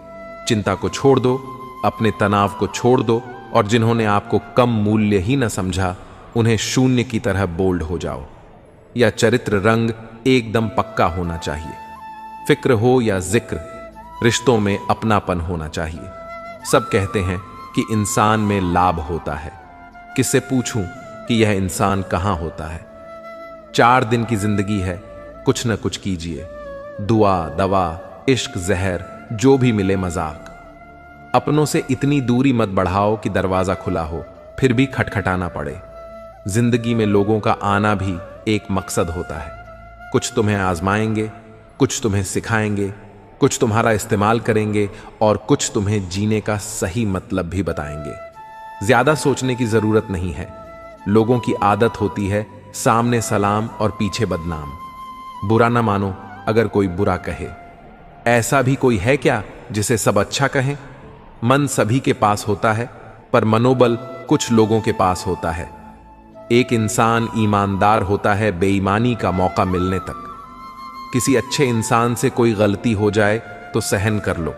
चिंता को छोड़ दो, अपने तनाव को छोड़ दो, और जिन्होंने आपको कम मूल्य ही न समझा उन्हें शून्य की तरह बोल्ड हो जाओ। या चरित्र रंग एकदम पक्का होना चाहिए। फिक्र हो या जिक्र, रिश्तों में अपनापन होना चाहिए। सब कहते हैं कि इंसान में लाभ होता है, किससे पूछूं कि यह इंसान कहां होता है। 4 दिन की जिंदगी है, कुछ न कुछ कीजिए। दुआ, दवा, इश्क, जहर, जो भी मिले मजाक। अपनों से इतनी दूरी मत बढ़ाओ कि दरवाजा खुला हो फिर भी खटखटाना पड़े। जिंदगी में लोगों का आना भी एक मकसद होता है। कुछ तुम्हें आजमाएंगे, कुछ तुम्हें सिखाएंगे, कुछ तुम्हारा इस्तेमाल करेंगे और कुछ तुम्हें जीने का सही मतलब भी बताएंगे। ज्यादा सोचने की जरूरत नहीं है। लोगों की आदत होती है सामने सलाम और पीछे बदनाम। बुरा ना मानो अगर कोई बुरा कहे। ऐसा भी कोई है क्या जिसे सब अच्छा कहें? मन सभी के पास होता है, पर मनोबल कुछ लोगों के पास होता है। एक इंसान ईमानदार होता है बेईमानी का मौका मिलने तक। किसी अच्छे इंसान से कोई गलती हो जाए तो सहन कर लो,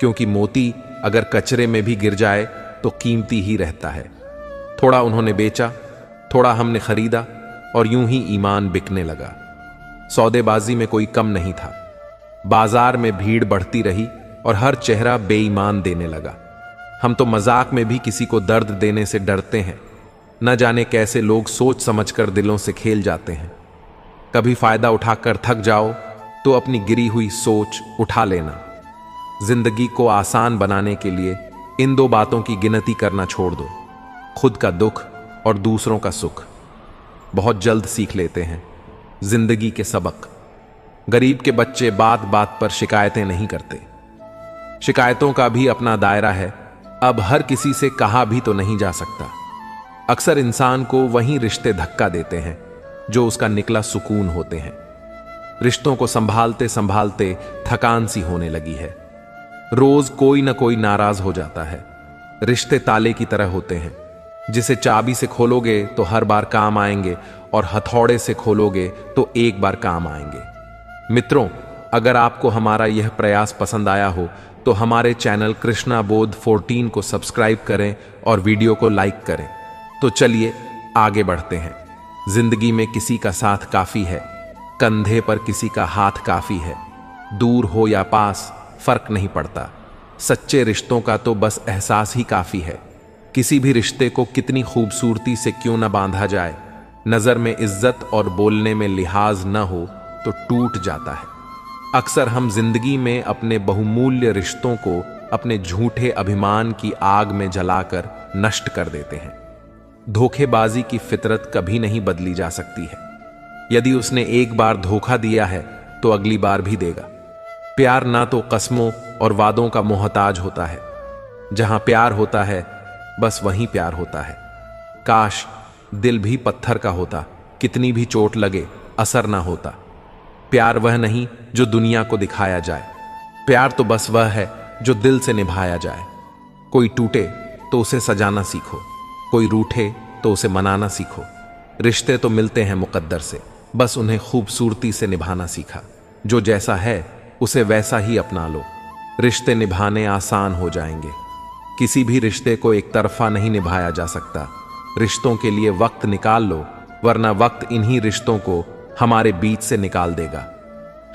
क्योंकि मोती अगर कचरे में भी गिर जाए तो कीमती ही रहता है। थोड़ा उन्होंने बेचा, थोड़ा हमने खरीदा, और यूं ही ईमान बिकने लगा। सौदेबाजी में कोई कम नहीं था। बाजार में भीड़ बढ़ती रही और हर चेहरा बेईमान देने लगा। हम तो मजाक में भी किसी को दर्द देने से डरते हैं। न जाने कैसे लोग सोच समझकर दिलों से खेल जाते हैं। कभी फायदा उठाकर थक जाओ तो अपनी गिरी हुई सोच उठा लेना। जिंदगी को आसान बनाने के लिए इन 2 बातों की गिनती करना छोड़ दो, खुद का दुख और दूसरों का सुख। बहुत जल्द सीख लेते हैं जिंदगी के सबक। गरीब के बच्चे बात बात पर शिकायतें नहीं करते। शिकायतों का भी अपना दायरा है। अब हर किसी से कहा भी तो नहीं जा सकता। अक्सर इंसान को वही रिश्ते धक्का देते हैं जो उसका निकला सुकून होते हैं। रिश्तों को संभालते संभालते थकान सी होने लगी है। रोज कोई ना कोई नाराज हो जाता है। रिश्ते ताले की तरह होते हैं, जिसे चाबी से खोलोगे तो हर बार काम आएंगे और हथौड़े से खोलोगे तो एक बार काम आएंगे। मित्रों, अगर आपको हमारा यह प्रयास पसंद आया हो तो हमारे चैनल कृष्णा बोध 14 को सब्सक्राइब करें और वीडियो को लाइक करें। तो चलिए आगे बढ़ते हैं। जिंदगी में किसी का साथ काफी है, कंधे पर किसी का हाथ काफी है। दूर हो या पास फर्क नहीं पड़ता। सच्चे रिश्तों का तो बस एहसास ही काफी है। किसी भी रिश्ते को कितनी खूबसूरती से क्यों न बांधा जाए, नजर में इज्जत और बोलने में लिहाज न हो तो टूट जाता है। अक्सर हम जिंदगी में अपने बहुमूल्य रिश्तों को अपने झूठे अभिमान की आग में जलाकर नष्ट कर देते हैं। धोखेबाजी की फितरत कभी नहीं बदली जा सकती है। यदि उसने एक बार धोखा दिया है तो अगली बार भी देगा। प्यार ना तो कस्मों और वादों का मोहताज होता है। जहां प्यार होता है बस वहीं प्यार होता है। काश दिल भी पत्थर का होता, कितनी भी चोट लगे असर ना होता। प्यार वह नहीं जो दुनिया को दिखाया जाए। प्यार तो बस वह है जो दिल से निभाया जाए। कोई टूटे तो उसे सजाना सीखो, कोई रूठे तो उसे मनाना सीखो। रिश्ते तो मिलते हैं मुकद्दर से, बस उन्हें खूबसूरती से निभाना सीखा। जो जैसा है उसे वैसा ही अपना लो, रिश्ते निभाने आसान हो जाएंगे। किसी भी रिश्ते को एक तरफा नहीं निभाया जा सकता। रिश्तों के लिए वक्त निकाल लो, वरना वक्त इन्हीं रिश्तों को हमारे बीच से निकाल देगा।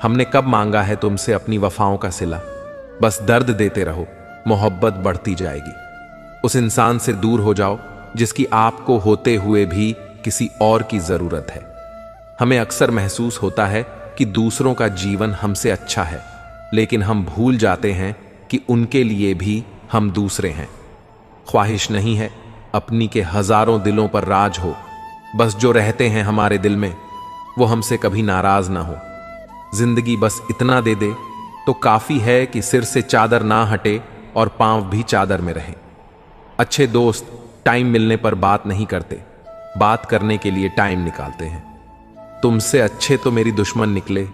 हमने कब मांगा है तुमसे अपनी वफाओं का सिला? बस दर्द देते रहो, मोहब्बत बढ़ती जाएगी। उस इंसान से दूर हो जाओ जिसकी आपको होते हुए भी किसी और की जरूरत है। हमें अक्सर महसूस होता है कि दूसरों का जीवन हमसे अच्छा है, लेकिन हम भूल जाते हैं कि उनके लिए भी हम दूसरे हैं। ख्वाहिश नहीं है अपनी के हजारों दिलों पर राज हो, बस जो रहते हैं हमारे दिल में वो हमसे कभी नाराज ना हो। जिंदगी बस इतना दे दे तो काफी है कि सिर से चादर ना हटे और पांव भी चादर में रहे। अच्छे दोस्त टाइम मिलने पर बात नहीं करते, बात करने के लिए टाइम निकालते हैं। तुमसे अच्छे तो मेरी दुश्मन निकले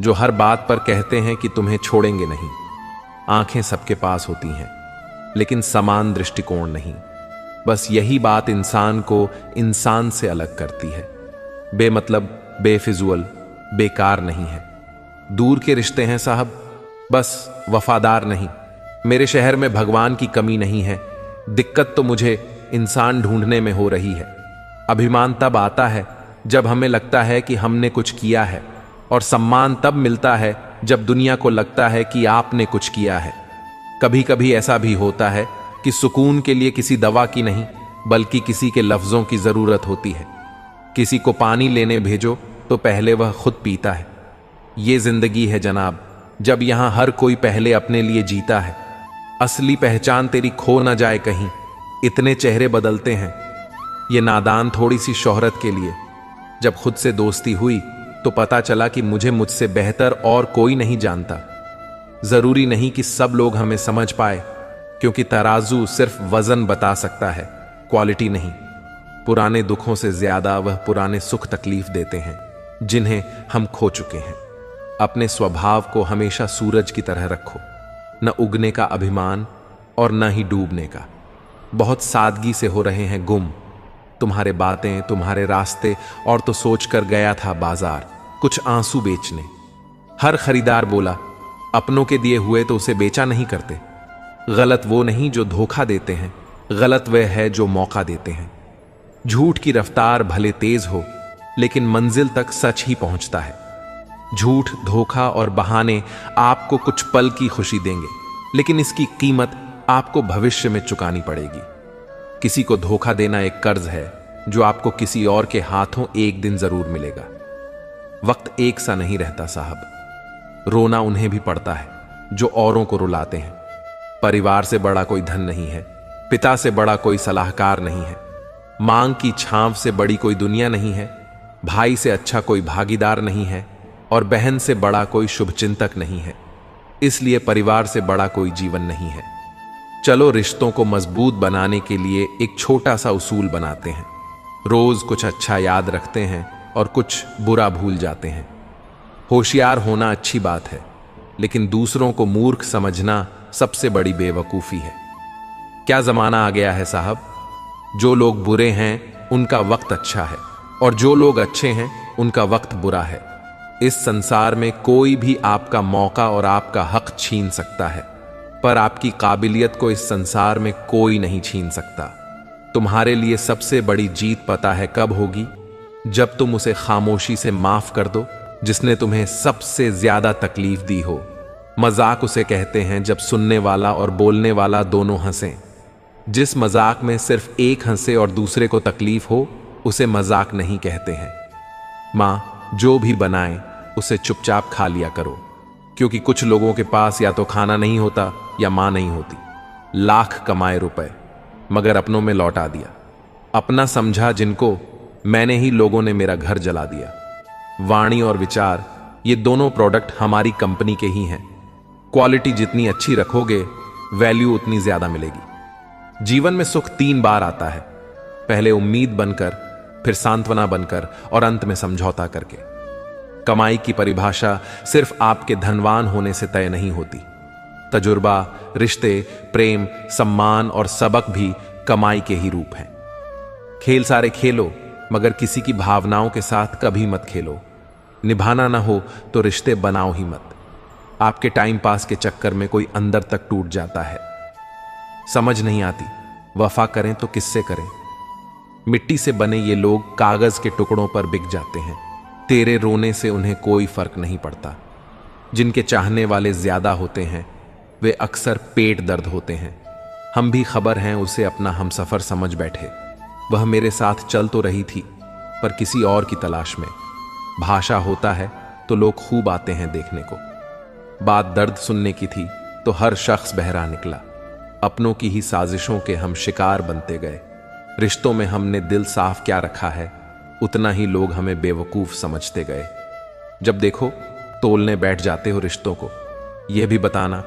जो हर बात पर कहते हैं कि तुम्हें छोड़ेंगे नहीं। आंखें सबके पास होती हैं, लेकिन समान दृष्टिकोण नहीं। बस यही बात इंसान को इंसान से अलग करती है। बेमतलब, बेफिजूल, बेकार नहीं है। दूर के रिश्ते हैं साहब, बस वफादार नहीं। मेरे शहर में भगवान की कमी नहीं है, दिक्कत तो मुझे इंसान ढूंढने में हो रही है। अभिमान तब आता है जब हमें लगता है कि हमने कुछ किया है, और सम्मान तब मिलता है जब दुनिया को लगता है कि आपने कुछ किया है। कभी कभी ऐसा भी होता है कि सुकून के लिए किसी दवा की नहीं, बल्कि किसी के लफ्ज़ों की ज़रूरत होती है। किसी को पानी लेने भेजो तो पहले वह खुद पीता है। ये ज़िंदगी है जनाब, जब यहाँ हर कोई पहले अपने लिए जीता है। असली पहचान तेरी खो ना जाए कहीं, इतने चेहरे बदलते हैं। ये नादान थोड़ी सी शोहरत के लिए। जब खुद से दोस्ती हुई तो पता चला कि मुझे मुझसे बेहतर और कोई नहीं जानता। जरूरी नहीं कि सब लोग हमें समझ पाए, क्योंकि तराजू सिर्फ वजन बता सकता है, क्वालिटी नहीं। पुराने दुखों से ज्यादा वह पुराने सुख तकलीफ देते हैं जिन्हें हम खो चुके हैं। अपने स्वभाव को हमेशा सूरज की तरह रखो, न उगने का अभिमान और न ही डूबने का। बहुत सादगी से हो रहे हैं गुम तुम्हारे बातें, तुम्हारे रास्ते, और तो सोच कर गया था बाजार कुछ आंसू बेचने। हर खरीदार बोला अपनों के दिए हुए तो उसे बेचा नहीं करते। गलत वो नहीं जो धोखा देते हैं, गलत वह है जो मौका देते हैं। झूठ की रफ्तार भले तेज हो, लेकिन मंजिल तक सच ही पहुंचता है। झूठ, धोखा और बहाने आपको कुछ पल की खुशी देंगे, लेकिन इसकी कीमत आपको भविष्य में चुकानी पड़ेगी। किसी को धोखा देना एक कर्ज है जो आपको किसी और के हाथों एक दिन जरूर मिलेगा। वक्त एक सा नहीं रहता साहब, रोना उन्हें भी पड़ता है जो औरों को रुलाते हैं। परिवार से बड़ा कोई धन नहीं है, पिता से बड़ा कोई सलाहकार नहीं है, मांग की छांव से बड़ी कोई दुनिया नहीं है, भाई से अच्छा कोई भागीदार नहीं है, और बहन से बड़ा कोई शुभचिंतक नहीं है। इसलिए परिवार से बड़ा कोई जीवन नहीं है। चलो रिश्तों को मजबूत बनाने के लिए एक छोटा सा उसूल बनाते हैं। रोज कुछ अच्छा याद रखते हैं और कुछ बुरा भूल जाते हैं। होशियार होना अच्छी बात है, लेकिन दूसरों को मूर्ख समझना सबसे बड़ी बेवकूफ़ी है। क्या ज़माना आ गया है साहब, जो लोग बुरे हैं उनका वक्त अच्छा है, और जो लोग अच्छे हैं उनका वक्त बुरा है। इस संसार में कोई भी आपका मौका और आपका हक छीन सकता है, पर आपकी काबिलियत को इस संसार में कोई नहीं छीन सकता। तुम्हारे लिए सबसे बड़ी जीत पता है कब होगी? जब तुम उसे खामोशी से माफ कर दो जिसने तुम्हें सबसे ज्यादा तकलीफ दी हो। मजाक उसे कहते हैं जब सुनने वाला और बोलने वाला दोनों हंसें। जिस मजाक में सिर्फ एक हंसे और दूसरे को तकलीफ हो, उसे मजाक नहीं कहते हैं। माँ जो भी बनाए उसे चुपचाप खा लिया करो, क्योंकि कुछ लोगों के पास या तो खाना नहीं होता या मां नहीं होती। लाख कमाए रुपए मगर अपनों में लौटा दिया। अपना समझा जिनको, मैंने ही लोगों ने मेरा घर जला दिया। वाणी और विचार, ये दोनों प्रोडक्ट हमारी कंपनी के ही हैं। क्वालिटी जितनी अच्छी रखोगे, वैल्यू उतनी ज्यादा मिलेगी। जीवन में सुख 3 बार आता है, पहले उम्मीद बनकर, फिर सांत्वना बनकर, और अंत में समझौता करके। कमाई की परिभाषा सिर्फ आपके धनवान होने से तय नहीं होती। तजुर्बा, रिश्ते, प्रेम, सम्मान और सबक भी कमाई के ही रूप हैं। खेल सारे खेलो, मगर किसी की भावनाओं के साथ कभी मत खेलो। निभाना ना हो तो रिश्ते बनाओ ही मत। आपके टाइम पास के चक्कर में कोई अंदर तक टूट जाता है। समझ नहीं आती वफा करें तो किससे करें। मिट्टी से बने ये लोग कागज के टुकड़ों पर बिक जाते हैं। तेरे रोने से उन्हें कोई फर्क नहीं पड़ता। जिनके चाहने वाले ज्यादा होते हैं वे अक्सर पेट दर्द होते हैं। हम भी खबर हैं उसे अपना हमसफर समझ बैठे। वह मेरे साथ चल तो रही थी, पर किसी और की तलाश में। भाषा होता है तो लोग खूब आते हैं देखने को। बात दर्द सुनने की थी तो हर शख्स बहरा निकला। अपनों की ही साजिशों के हम शिकार बनते गए। रिश्तों में हमने दिल साफ क्या रखा है, उतना ही लोग हमें बेवकूफ समझते गए। जब देखो तोलने बैठ जाते हो रिश्तों को। यह भी बताना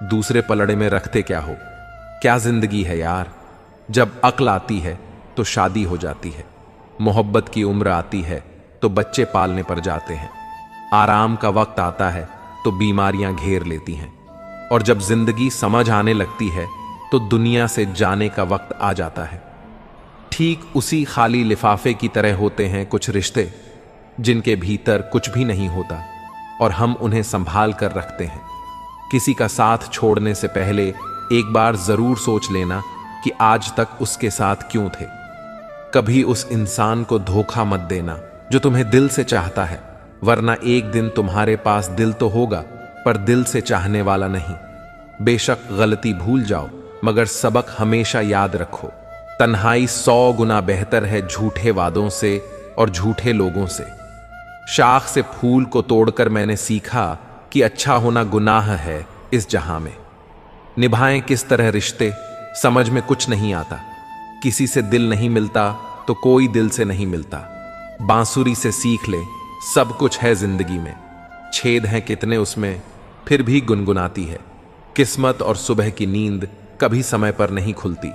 दूसरे पलड़े में रखते क्या हो। क्या जिंदगी है यार। जब अक्ल आती है तो शादी हो जाती है, मोहब्बत की उम्र आती है तो बच्चे पालने पर जाते हैं, आराम का वक्त आता है तो बीमारियां घेर लेती हैं, और जब जिंदगी समझ आने लगती है तो दुनिया से जाने का वक्त आ जाता है। ठीक उसी खाली लिफाफे की तरह होते हैं कुछ रिश्ते जिनके भीतर कुछ भी नहीं होता और हम उन्हें संभाल कर रखते हैं। किसी का साथ छोड़ने से पहले एक बार जरूर सोच लेना कि आज तक उसके साथ क्यों थे। कभी उस इंसान को धोखा मत देना जो तुम्हें दिल से चाहता है, वरना एक दिन तुम्हारे पास दिल तो होगा पर दिल से चाहने वाला नहीं। बेशक गलती भूल जाओ मगर सबक हमेशा याद रखो। तन्हाई 100 गुना बेहतर है झूठे वादों से और झूठे लोगों से। शाख से फूल को तोड़कर मैंने सीखा कि अच्छा होना गुनाह है इस जहां में। निभाएं किस तरह रिश्ते, समझ में कुछ नहीं आता। किसी से दिल नहीं मिलता तो कोई दिल से नहीं मिलता। बांसुरी से सीख ले, सब कुछ है जिंदगी में, छेद हैं कितने उसमें फिर भी गुनगुनाती है। किस्मत और सुबह की नींद कभी समय पर नहीं खुलती।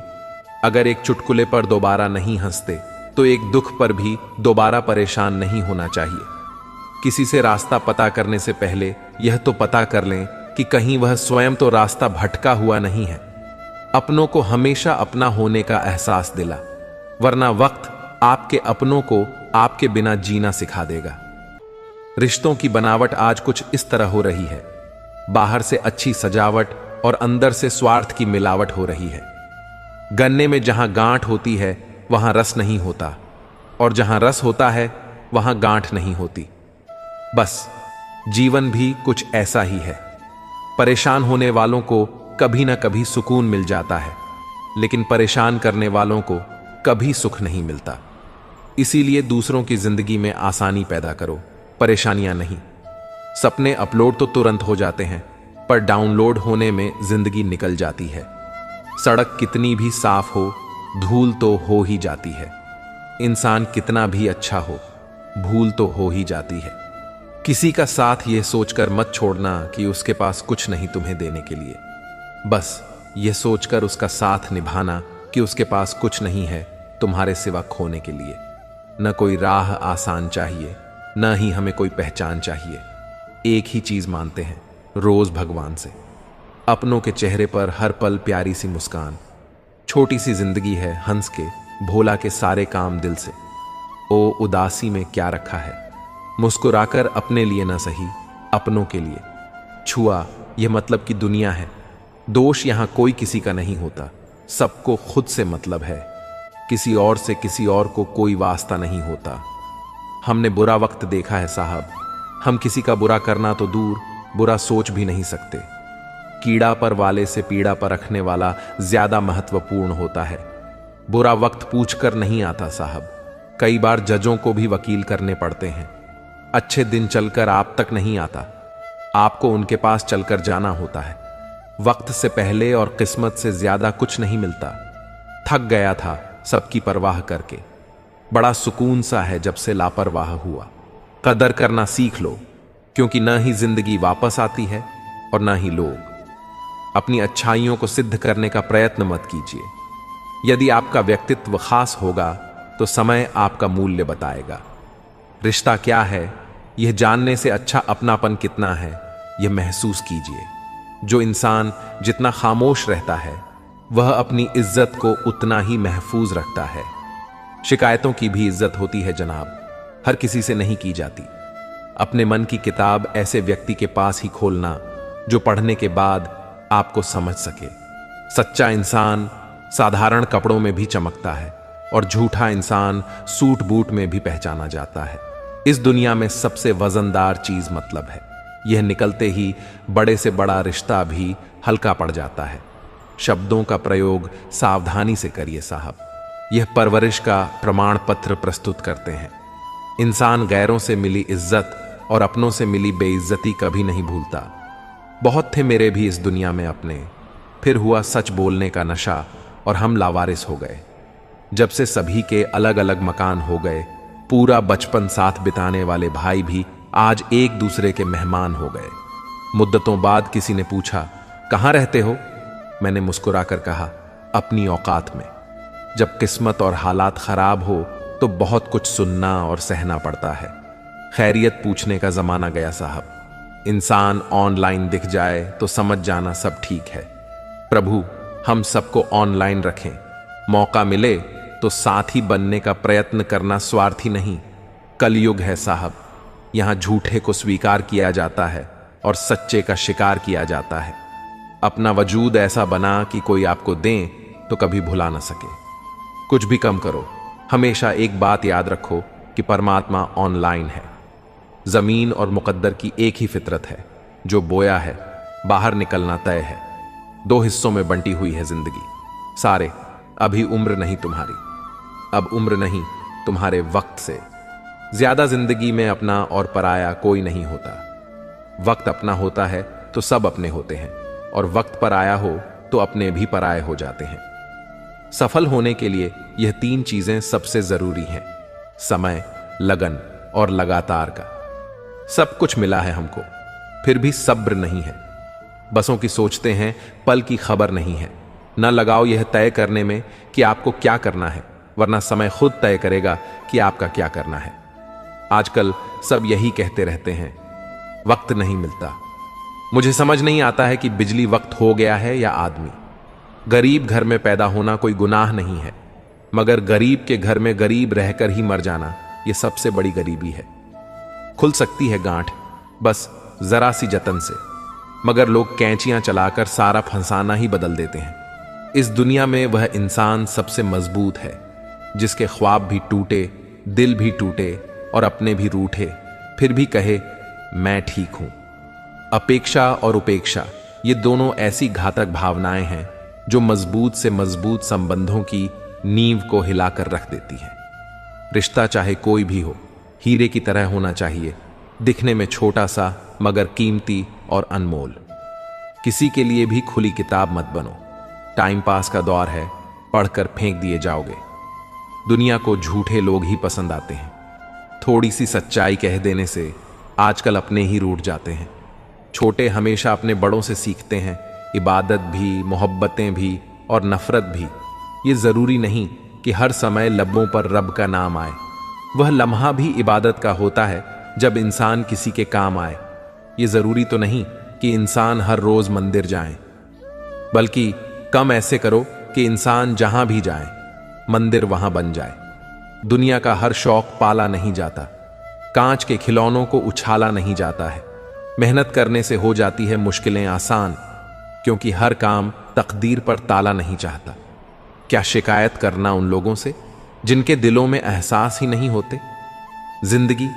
अगर एक चुटकुले पर दोबारा नहीं हंसते तो एक दुख पर भी दोबारा परेशान नहीं होना चाहिए। किसी से रास्ता पता करने से पहले यह तो पता कर लें कि कहीं वह स्वयं तो रास्ता भटका हुआ नहीं है। अपनों को हमेशा अपना होने का एहसास दिला, वरना वक्त आपके अपनों को आपके बिना जीना सिखा देगा। रिश्तों की बनावट आज कुछ इस तरह हो रही है, बाहर से अच्छी सजावट और अंदर से स्वार्थ की मिलावट हो रही है। गन्ने में जहां गांठ होती है वहां रस नहीं होता और जहां रस होता है वहां गांठ नहीं होती। बस जीवन भी कुछ ऐसा ही है। परेशान होने वालों को कभी ना कभी सुकून मिल जाता है, लेकिन परेशान करने वालों को कभी सुख नहीं मिलता। इसीलिए दूसरों की जिंदगी में आसानी पैदा करो, परेशानियां नहीं। सपने अपलोड तो तुरंत हो जाते हैं पर डाउनलोड होने में जिंदगी निकल जाती है। सड़क कितनी भी साफ हो, धूल तो हो ही जाती है। इंसान कितना भी अच्छा हो, भूल तो हो ही जाती है। किसी का साथ यह सोचकर मत छोड़ना कि उसके पास कुछ नहीं तुम्हें देने के लिए। बस यह सोचकर उसका साथ निभाना कि उसके पास कुछ नहीं है तुम्हारे सिवा खोने के लिए। न कोई राह आसान चाहिए, न ही हमें कोई पहचान चाहिए। एक ही चीज मानते हैं, रोज भगवान से। अपनों के चेहरे पर हर पल प्यारी सी मुस्कान। छोटी सी जिंदगी है हंस के भोला के सारे काम दिल से। ओ उदासी में क्या रखा है, मुस्कुराकर अपने लिए ना सही अपनों के लिए। छुआ यह मतलब कि दुनिया है, दोष यहां कोई किसी का नहीं होता। सबको खुद से मतलब है, किसी और से किसी और को कोई वास्ता नहीं होता। हमने बुरा वक्त देखा है साहब, हम किसी का बुरा करना तो दूर बुरा सोच भी नहीं सकते। कीड़ा पर वाले से पीड़ा पर रखने वाला ज्यादा महत्वपूर्ण होता है। बुरा वक्त पूछकर नहीं आता साहब, कई बार जजों को भी वकील करने पड़ते हैं। अच्छे दिन चलकर आप तक नहीं आता, आपको उनके पास चलकर जाना होता है। वक्त से पहले और किस्मत से ज्यादा कुछ नहीं मिलता। थक गया था सबकी परवाह करके, बड़ा सुकून सा है जब से लापरवाह हुआ। कदर करना सीख लो, क्योंकि न ही जिंदगी वापस आती है और न ही लोग। अपनी अच्छाइयों को सिद्ध करने का प्रयत्न मत कीजिए। यदि आपका व्यक्तित्व खास होगा तो समय आपका मूल्य बताएगा। रिश्ता क्या है यह जानने से अच्छा अपनापन कितना है यह महसूस कीजिए। जो इंसान जितना खामोश रहता है वह अपनी इज्जत को उतना ही महफूज रखता है। शिकायतों की भी इज्जत होती है जनाब, हर किसी से नहीं की जाती। अपने मन की किताब ऐसे व्यक्ति के पास ही खोलना जो पढ़ने के बाद आपको समझ सके। सच्चा इंसान साधारण कपड़ों में भी चमकता है और झूठा इंसान सूट बूट में भी पहचाना जाता है। इस दुनिया में सबसे वजनदार चीज मतलब है, यह निकलते ही बड़े से बड़ा रिश्ता भी हल्का पड़ जाता है। शब्दों का प्रयोग सावधानी से करिए साहब, यह परवरिश का प्रमाण पत्र प्रस्तुत करते हैं। इंसान गैरों से मिली इज्जत और अपनों से मिली बेइज्जती कभी नहीं भूलता। बहुत थे मेरे भी इस दुनिया में अपने, फिर हुआ सच बोलने का नशा और हम लावारिस हो गए। जब से सभी के अलग अलग मकान हो गए, पूरा बचपन साथ बिताने वाले भाई भी आज एक दूसरे के मेहमान हो गए। मुद्दतों बाद किसी ने पूछा, कहाँ रहते हो? मैंने मुस्कुराकर कहा, अपनी औकात में। जब किस्मत और हालात खराब हो तो बहुत कुछ सुनना और सहना पड़ता है। खैरियत पूछने का जमाना गया साहब। इंसान ऑनलाइन दिख जाए तो समझ जाना सब ठीक है। प्रभु हम सबको ऑनलाइन रखें, मौका मिले तो साथी बनने का प्रयत्न करना स्वार्थी नहीं। कलयुग है साहब, यहां झूठे को स्वीकार किया जाता है और सच्चे का शिकार किया जाता है। अपना वजूद ऐसा बना कि कोई आपको दें तो कभी भुला ना सके। कुछ भी कम करो, हमेशा एक बात याद रखो कि परमात्मा ऑनलाइन है। जमीन और मुकद्दर की एक ही फितरत है, जो बोया है बाहर निकलना तय है। 2 हिस्सों में बंटी हुई है जिंदगी सारे। अभी उम्र नहीं तुम्हारी, अब उम्र नहीं तुम्हारे वक्त से ज्यादा जिंदगी में अपना और पराया कोई नहीं होता। वक्त अपना होता है तो सब अपने होते हैं, और वक्त पर आया हो तो अपने भी पराये हो जाते हैं। सफल होने के लिए यह 3 चीजें सबसे जरूरी हैं: समय, लगन और लगातार का। सब कुछ मिला है हमको, फिर भी सब्र नहीं है। बसों की सोचते हैं, पल की खबर नहीं है। न लगाओ यह तय करने में कि आपको क्या करना है, वरना समय खुद तय करेगा कि आपका क्या करना है। आजकल सब यही कहते रहते हैं, वक्त नहीं मिलता। मुझे समझ नहीं आता है कि बिजली वक्त हो गया है या आदमी। गरीब घर में पैदा होना कोई गुनाह नहीं है, मगर गरीब के घर में गरीब रहकर ही मर जाना यह सबसे बड़ी गरीबी है। खुल सकती है गांठ बस जरा सी जतन से, मगर लोग कैंचियां चलाकर सारा फंसाना ही बदल देते हैं। इस दुनिया में वह इंसान सबसे मजबूत है जिसके ख्वाब भी टूटे, दिल भी टूटे और अपने भी रूठे, फिर भी कहे मैं ठीक हूं। अपेक्षा और उपेक्षा ये दोनों ऐसी घातक भावनाएं हैं जो मजबूत से मजबूत संबंधों की नींव को हिलाकर रख देती हैं। रिश्ता चाहे कोई भी हो, हीरे की तरह होना चाहिए, दिखने में छोटा सा मगर कीमती और अनमोल। किसी के लिए भी खुली किताब मत बनो। टाइम पास का दौर है, पढ़कर फेंक दिए जाओगे। दुनिया को झूठे लोग ही पसंद आते हैं। थोड़ी सी सच्चाई कह देने से आजकल अपने ही रूठ जाते हैं। छोटे हमेशा अपने बड़ों से सीखते हैं, इबादत भी, मोहब्बतें भी और नफरत भी। ये जरूरी नहीं कि हर समय लबों पर रब का नाम आए। वह लम्हा भी इबादत का होता है जब इंसान किसी के काम आए। ये जरूरी तो नहीं कि इंसान हर रोज मंदिर जाए, बल्कि कम ऐसे करो कि इंसान जहां भी जाए मंदिर वहां बन जाए। दुनिया का हर शौक पाला नहीं जाता, कांच के खिलौनों को उछाला नहीं जाता है। मेहनत करने से हो जाती है मुश्किलें आसान, क्योंकि हर काम तकदीर पर ताला नहीं चाहता। क्या शिकायत करना उन लोगों से जिनके दिलों में एहसास ही नहीं होते? जिंदगी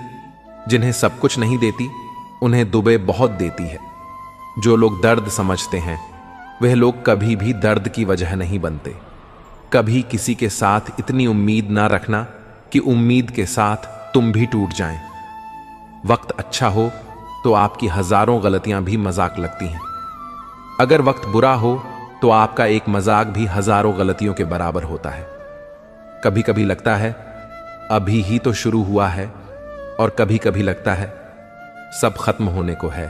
जिन्हें सब कुछ नहीं देती, उन्हें दुबे बहुत देती है। जो लोग दर्द समझते हैं वह लोग कभी भी दर्द की वजह नहीं बनते। कभी किसी के साथ इतनी उम्मीद ना रखना कि उम्मीद के साथ तुम भी टूट जाएं। वक्त अच्छा हो तो आपकी हजारों गलतियां भी मजाक लगती हैं। अगर वक्त बुरा हो तो आपका एक मजाक भी हजारों गलतियों के बराबर होता है। कभी कभी लगता है अभी ही तो शुरू हुआ है, और कभी कभी लगता है सब खत्म होने को है।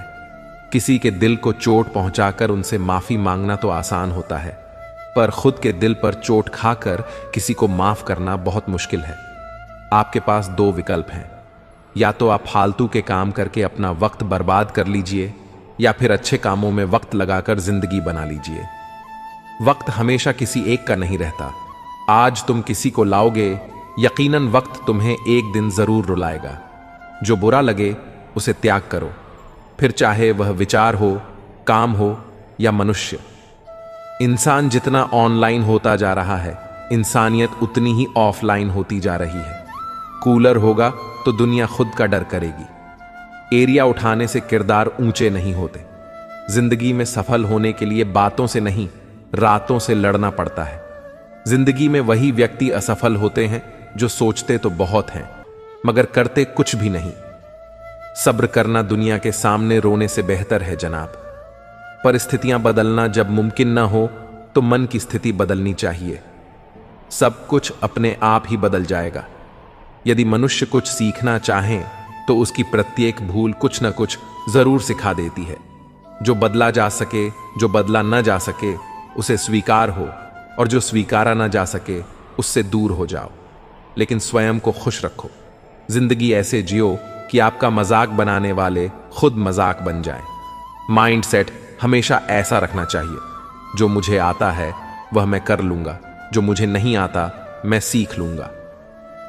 किसी के दिल को चोट पहुंचाकर उनसे माफी मांगना तो आसान होता है, पर खुद के दिल पर चोट खाकर किसी को माफ करना बहुत मुश्किल है। आपके पास 2 विकल्प हैं, या तो आप फालतू के काम करके अपना वक्त बर्बाद कर लीजिए, या फिर अच्छे कामों में वक्त लगाकर जिंदगी बना लीजिए। वक्त हमेशा किसी एक का नहीं रहता। आज तुम किसी को लाओगे, यकीनन वक्त तुम्हें एक दिन जरूर रुलाएगा। जो बुरा लगे उसे त्याग करो, फिर चाहे वह विचार हो, काम हो या मनुष्य। इंसान जितना ऑनलाइन होता जा रहा है, इंसानियत उतनी ही ऑफलाइन होती जा रही है। कूलर होगा तो दुनिया खुद का डर करेगी। एरिया उठाने से किरदार ऊंचे नहीं होते। जिंदगी में सफल होने के लिए बातों से नहीं, रातों से लड़ना पड़ता है। जिंदगी में वही व्यक्ति असफल होते हैं जो सोचते तो बहुत हैं मगर करते कुछ भी नहीं। सब्र करना दुनिया के सामने रोने से बेहतर है जनाब। परिस्थितियां बदलना जब मुमकिन ना हो तो मन की स्थिति बदलनी चाहिए। सब कुछ अपने आप ही बदल जाएगा। यदि मनुष्य कुछ सीखना चाहे तो उसकी प्रत्येक भूल कुछ न कुछ जरूर सिखा देती है। जो बदला जा सके, जो बदला न जा सके उसे स्वीकार हो, और जो स्वीकारा न जा सके उससे दूर हो जाओ। लेकिन स्वयं को खुश रखो। जिंदगी ऐसे जियो कि आपका मजाक बनाने वाले खुद मजाक बन जाएं। माइंड सेट हमेशा ऐसा रखना चाहिए, जो मुझे आता है वह मैं कर लूंगा, जो मुझे नहीं आता मैं सीख लूंगा।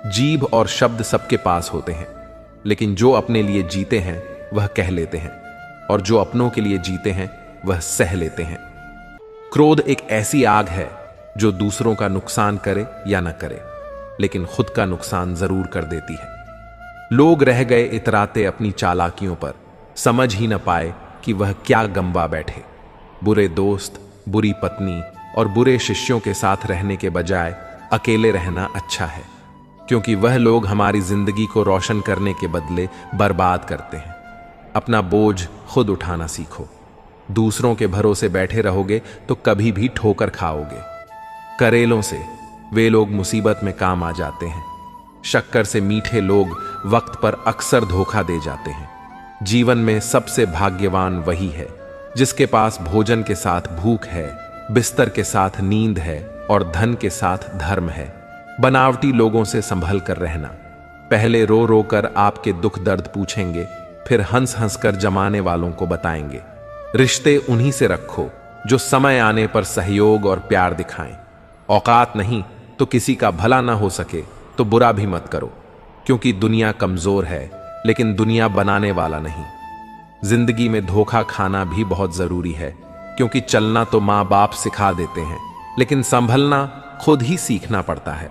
जीभ और शब्द सबके पास होते हैं, लेकिन जो अपने लिए जीते हैं वह कह लेते हैं, और जो अपनों के लिए जीते हैं वह सह लेते हैं। क्रोध एक ऐसी आग है जो दूसरों का नुकसान करे या न करे, लेकिन खुद का नुकसान जरूर कर देती है। लोग रह गए इतराते अपनी चालाकियों पर, समझ ही न पाए कि वह क्या गंवा बैठे। बुरे दोस्त, बुरी पत्नी और बुरे शिष्यों के साथ रहने के बजाय अकेले रहना अच्छा है, क्योंकि वह लोग हमारी जिंदगी को रोशन करने के बदले बर्बाद करते हैं। अपना बोझ खुद उठाना सीखो। दूसरों के भरोसे बैठे रहोगे तो कभी भी ठोकर खाओगे। करेलों से वे लोग मुसीबत में काम आ जाते हैं। शक्कर से मीठे लोग वक्त पर अक्सर धोखा दे जाते हैं। जीवन में सबसे भाग्यवान वही है जिसके पास भोजन के साथ भूख है, बिस्तर के साथ नींद है और धन के साथ धर्म है। बनावटी लोगों से संभल कर रहना। पहले रो रो कर आपके दुख दर्द पूछेंगे, फिर हंस हंस कर जमाने वालों को बताएंगे। रिश्ते उन्हीं से रखो जो समय आने पर सहयोग और प्यार दिखाएं। औकात नहीं तो किसी का भला ना हो सके तो बुरा भी मत करो, क्योंकि दुनिया कमजोर है लेकिन दुनिया बनाने वाला नहीं। जिंदगी में धोखा खाना भी बहुत जरूरी है, क्योंकि चलना तो माँ बाप सिखा देते हैं, लेकिन संभलना खुद ही सीखना पड़ता है।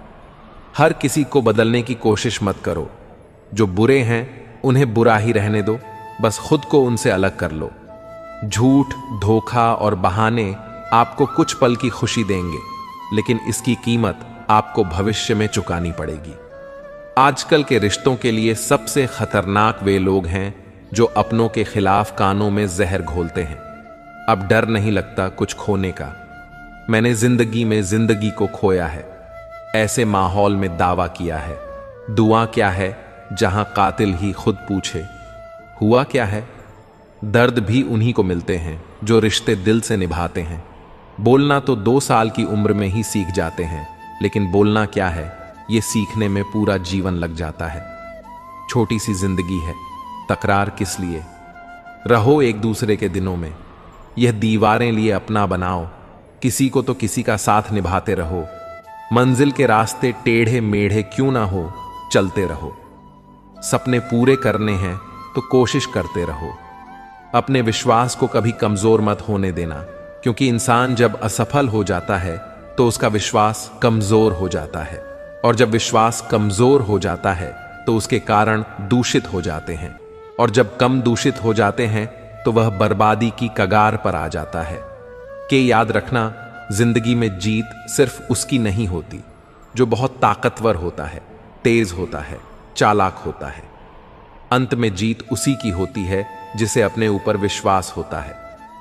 हर किसी को बदलने की कोशिश मत करो। जो बुरे हैं उन्हें बुरा ही रहने दो, बस खुद को उनसे अलग कर लो। झूठ, धोखा और बहाने आपको कुछ पल की खुशी देंगे, लेकिन इसकी कीमत आपको भविष्य में चुकानी पड़ेगी। आजकल के रिश्तों के लिए सबसे खतरनाक वे लोग हैं जो अपनों के खिलाफ कानों में जहर घोलते हैं। अब डर नहीं लगता कुछ खोने का। मैंने जिंदगी में जिंदगी को खोया है, ऐसे माहौल में दावा किया है। दुआ क्या है जहां कातिल ही खुद पूछे हुआ क्या है। दर्द भी उन्हीं को मिलते हैं जो रिश्ते दिल से निभाते हैं। बोलना तो 2 साल की उम्र में ही सीख जाते हैं, लेकिन बोलना क्या है ये सीखने में पूरा जीवन लग जाता है। छोटी सी जिंदगी है, तकरार किस लिए। रहो एक दूसरे के दिनों में। यह दीवारें लिए अपना बनाओ, किसी को तो किसी का साथ निभाते रहो। मंजिल के रास्ते टेढ़े मेढ़े क्यों ना हो, चलते रहो। सपने पूरे करने हैं तो कोशिश करते रहो। अपने विश्वास को कभी कमजोर मत होने देना, क्योंकि इंसान जब असफल हो जाता है तो उसका विश्वास कमजोर हो जाता है, और जब विश्वास कमजोर हो जाता है तो उसके कारण दूषित हो जाते हैं, और जब कम दूषित हो जाते हैं तो वह बर्बादी की कगार पर आ जाता है। कि याद रखना, जिंदगी में जीत सिर्फ उसकी नहीं होती जो बहुत ताकतवर होता है, तेज होता है, चालाक होता है। अंत में जीत उसी की होती है जिसे अपने ऊपर विश्वास होता है।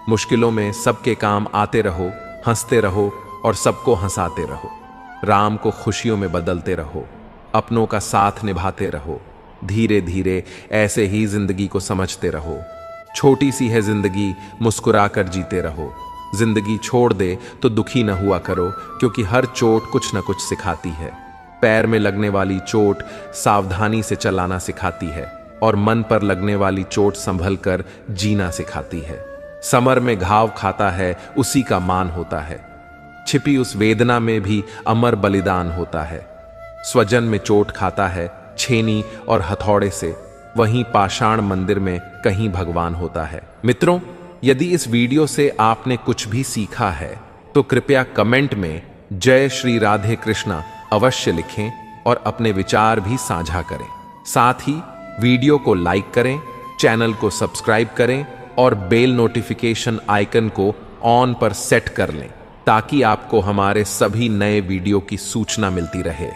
मुश्किलों में सबके काम आते रहो, हंसते रहो और सबको हंसाते रहो। राम को खुशियों में बदलते रहो, अपनों का साथ निभाते रहो। धीरे धीरे ऐसे ही जिंदगी को समझते रहो। छोटी सी है जिंदगी, मुस्कुराकर जीते रहो। जिंदगी छोड़ दे तो दुखी न हुआ करो, क्योंकि हर चोट कुछ न कुछ सिखाती है। पैर में लगने वाली चोट सावधानी से चलाना सिखाती है, और मन पर लगने वाली चोट संभल कर जीना सिखाती है। समर में घाव खाता है उसी का मान होता है। छिपी उस वेदना में भी अमर बलिदान होता है। स्वजन में चोट खाता है छेनी और हथौड़े से, वहीं पाषाण मंदिर में कहीं भगवान होता है। मित्रों, यदि इस वीडियो से आपने कुछ भी सीखा है तो कृपया कमेंट में जय श्री राधे कृष्णा अवश्य लिखें और अपने विचार भी साझा करें। साथ ही वीडियो को लाइक करें, चैनल को सब्सक्राइब करें और बेल नोटिफिकेशन आइकन को ऑन पर सेट कर लें, ताकि आपको हमारे सभी नए वीडियो की सूचना मिलती रहे।